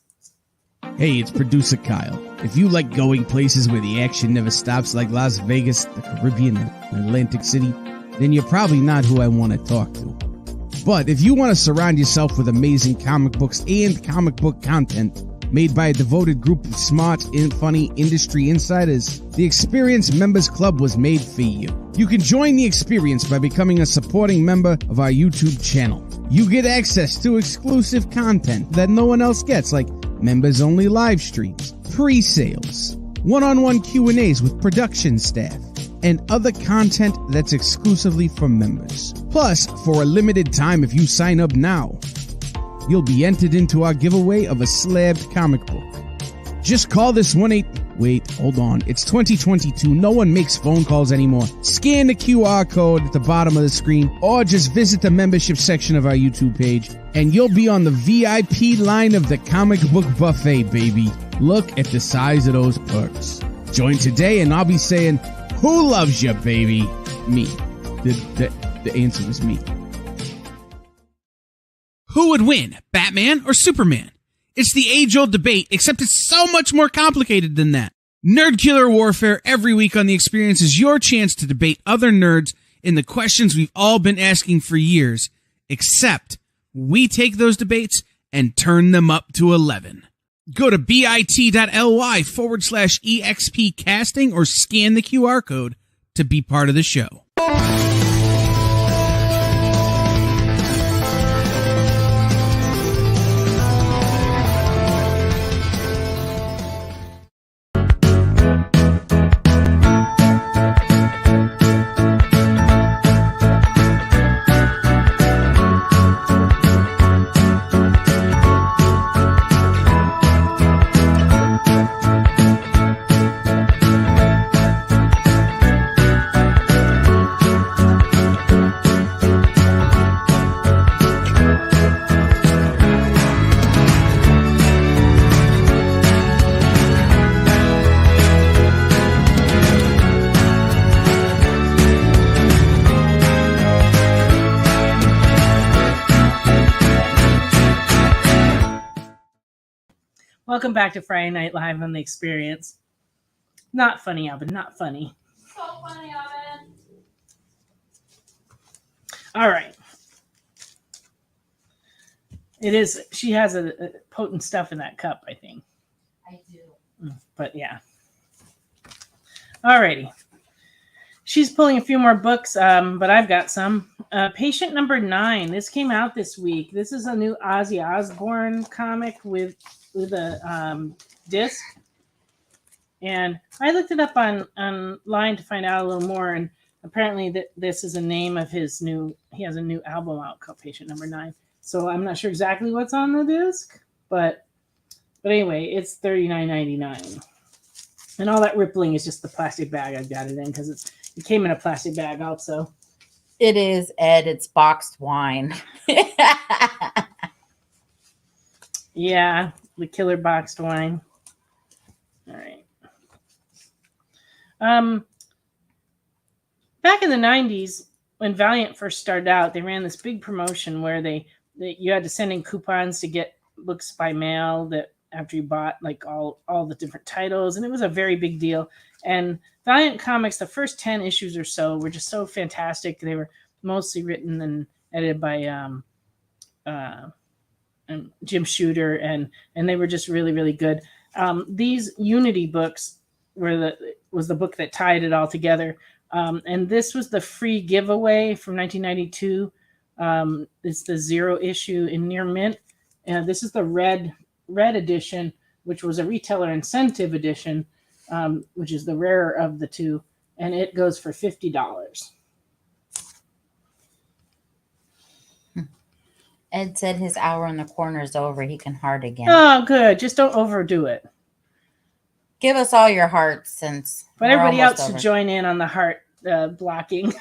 Hey, it's producer Kyle. If you like going places where the action never stops, like Las Vegas, the Caribbean, and Atlantic City, then you're probably not who I want to talk to. But if you want to surround yourself with amazing comic books and comic book content made by a devoted group of smart and funny industry insiders, the Experience Members Club was made for you. You can join the experience by becoming a supporting member of our YouTube channel. You get access to exclusive content that no one else gets, like members-only live streams, pre-sales, one-on-one Q&As with production staff, and other content that's exclusively for members. Plus, for a limited time, if you sign up now, you'll be entered into our giveaway of a slabbed comic book. Just call this 1-8... Wait, hold on. It's 2022. No one makes phone calls anymore. Scan the QR code at the bottom of the screen, or just visit the membership section of our YouTube page, and you'll be on the VIP line of the comic book buffet, baby. Look at the size of those perks. Join today, and I'll be saying, who loves you, baby? Me. The answer was me. Who would win, Batman or Superman? It's the age-old debate, except it's so much more complicated than that. Nerd Killer Warfare every week on The Experience is your chance to debate other nerds in the questions we've all been asking for years, except we take those debates and turn them up to 11. Go to bit.ly/EXP casting or scan the QR code to be part of the show. Welcome back to Friday Night Live on The Experience. Not funny, Alvin. Not funny. So funny, Alvin. All right. It is. She has a potent stuff in that cup, I think. I do. But yeah. Alrighty. She's pulling a few more books, but I've got some. Patient number 9. This came out this week. This is a new Ozzy Osbourne comic with a disc. And I looked it up online to find out a little more. And apparently this is a name of his he has a new album out called Patient Number 9. So I'm not sure exactly what's on the disc, but anyway, it's $39.99. And all that rippling is just the plastic bag I've got it in because it came in a plastic bag also. It is, Ed. It's boxed wine. Yeah, the killer boxed wine. All right. Back in the 90s, when Valiant first started out, they ran this big promotion where you had to send in coupons to get books by mail that after you bought like all the different titles, and it was a very big deal. And Valiant Comics, the first 10 issues or so were just so fantastic. They were mostly written and edited by Jim Shooter, and they were just really, really good. These Unity books was the book that tied it all together. And this was the free giveaway from 1992. It's the 0 issue in near mint. This is the red edition, which was a retailer incentive edition, which is the rarer of the two, and it goes for $50. Ed said his hour in the corner is over. He can heart again. Oh, good. Just don't overdo it. Give us all your hearts since. But everybody else should join in on the heart blocking.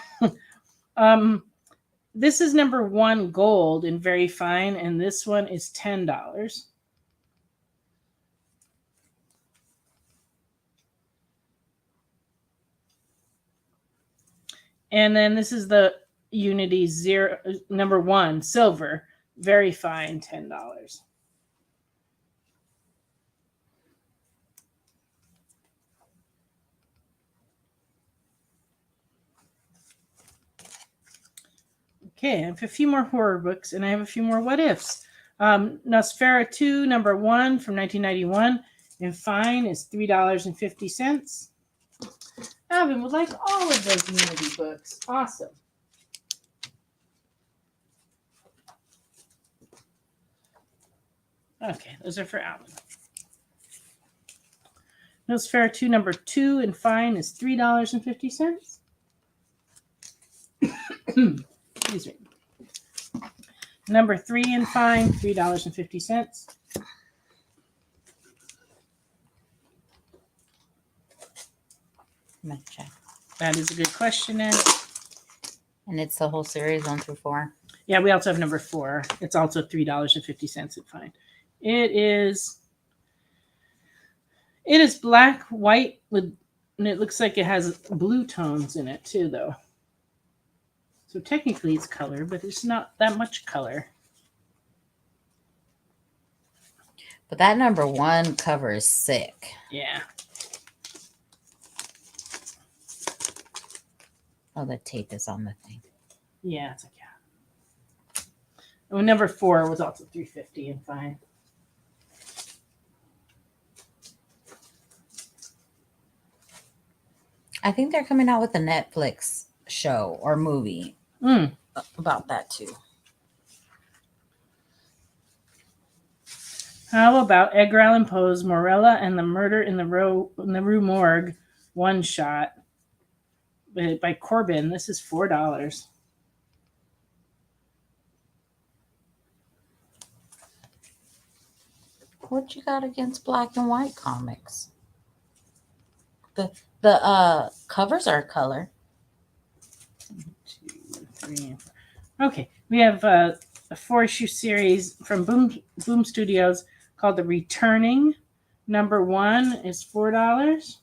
This is number 1 gold in very fine, and this one is $10. And then this is the Unity number 1 silver, very fine, $10. Okay, I have a few more horror books, and I have a few more what ifs. Nosferatu number 1 from 1991 in fine is $3.50. Alvin would like all of those Unity books. Awesome. Okay, those are for Alvin. Nosferatu number 2 in fine is $3.50. Excuse me. Number 3 in fine, $3.50. Let's check. That is a good question, Ed. And it's the whole series 1 through 4. Yeah, we also have number 4. It's also $3.50 in fine. It is black, white, and it looks like it has blue tones in it too, though. So technically it's color, but it's not that much color. But that number 1 cover is sick. Yeah. Oh, the tape is on the thing. Yeah, it's like, yeah. And number 4 was also $3.50 and fine. I think they're coming out with a Netflix show or movie about that too. How about Edgar Allan Poe's Morella and the Murder in the Rue Morgue one shot by Corbin? This is $4. What you got against black and white comics? The covers are color. 1, 2, 3. Okay, we have a 4-issue series from Boom Studios called The Returning. Number 1 is $4.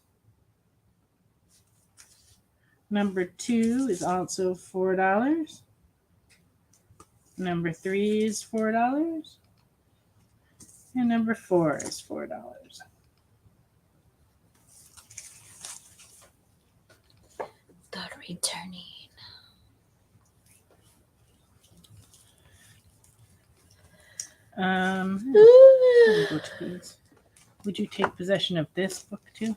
Number 2 is also $4. Number 3 is $4. And number 4 is $4. The Returning. Let me go to these. Would you take possession of this book too?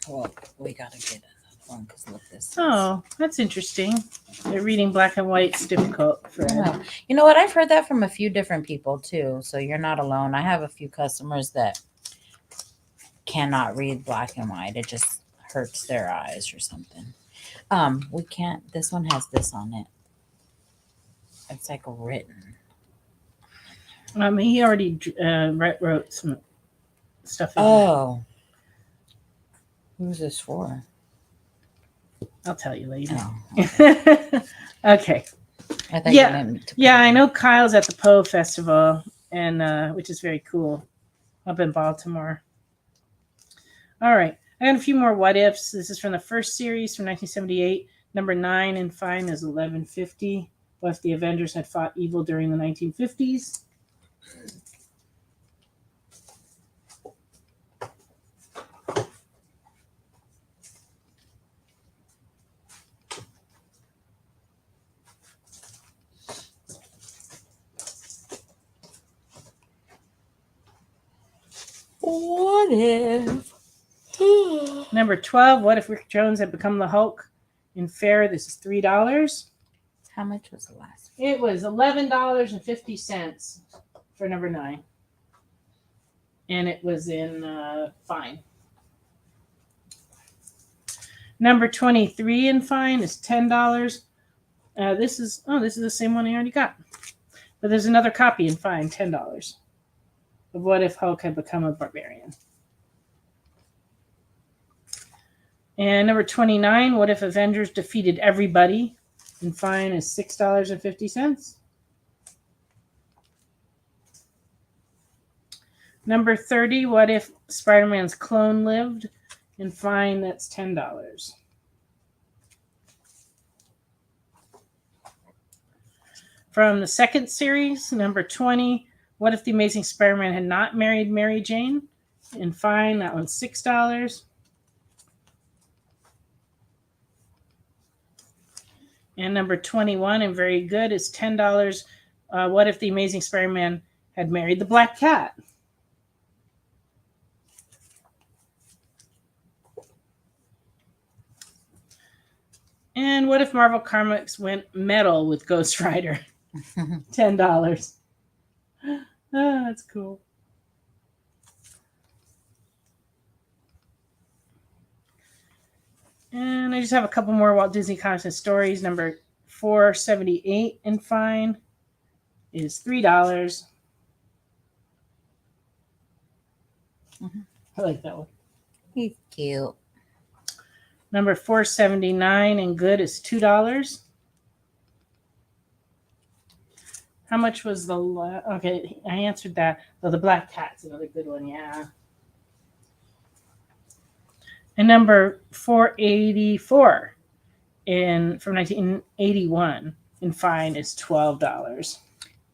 Well, we gotta get another one because look this. Oh, that's interesting. They're reading black and white's difficult for Ed. Oh, you know what? I've heard that from a few different people too. So you're not alone. I have a few customers that cannot read black and white. It just hurts their eyes or something. We can't. This one has this on it. It's like written. He already wrote some stuff. Oh, who's this for? I'll tell you later. Oh, Okay. I thought Yeah. you meant to Yeah, I know Kyle's at the Poe Festival, and which is very cool, up in Baltimore. All right. I got a few more what ifs. This is from the first series from 1978. Number 9 in fine is 1150. What if the Avengers had fought evil during the 1950s? What if? Number 12, what if Rick Jones had become the Hulk? In fair, this is $3. How much was the last? It was $11.50 for number 9. And it was in fine. Number 23 in fine is $10. This is the same one I already got. But there's another copy in fine, $10. Of what if Hulk had become a barbarian? And number 29, what if Avengers defeated everybody? And fine is $6.50. Number 30, what if Spider-Man's clone lived? And fine, that's $10. From the second series, number 20, what if the Amazing Spider-Man had not married Mary Jane? And fine, that one's $6. And number 21, and very good, is $10. What if the Amazing Spider-Man had married the Black Cat? And what if Marvel Comics went metal with Ghost Rider? $10. Oh, that's cool. And I just have a couple more Walt Disney Comics and stories. Number 478 in fine is $3. I like that one. He's cute. Number 479 in good is $2. How much was the okay? I answered that. Oh, the Black Cat's another good one. Yeah. And number 484 from 1981 in fine is $12.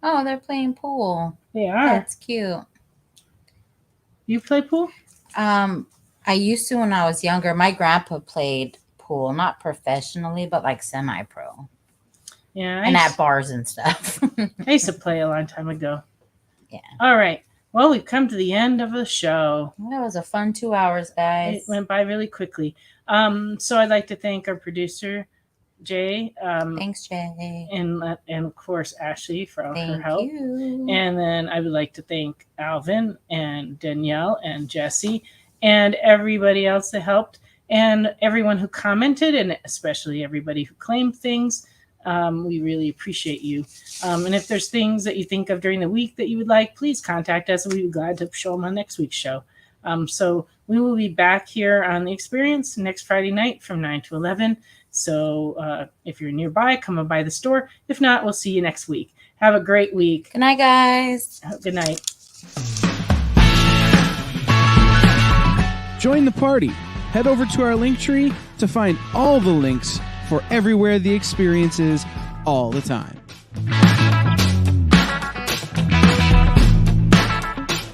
Oh, they're playing pool. They are. That's cute. You play pool? I used to when I was younger. My grandpa played pool, not professionally, but like semi-pro. Yeah. And at bars and stuff. I used to play a long time ago. Yeah. All right. Well, we've come to the end of the show. That was a fun 2 hours, guys. It went by really quickly. So I'd like to thank our producer, Jay. Thanks, Jay. And of course, Ashley for all Thank her help. you. And then I would like to thank Alvin and Danielle and Jesse and everybody else that helped and everyone who commented and especially everybody who claimed things. We really appreciate you. And if there's things that you think of during the week that you would like, please contact us and we'd be glad to show them on next week's show. So we will be back here on The Experience next Friday night from 9 to 11. So if you're nearby, come on by the store. If not, we'll see you next week. Have a great week. Good night, guys. Good night. Join the party. Head over to our link tree to find all the links for everywhere The Experience is all the time.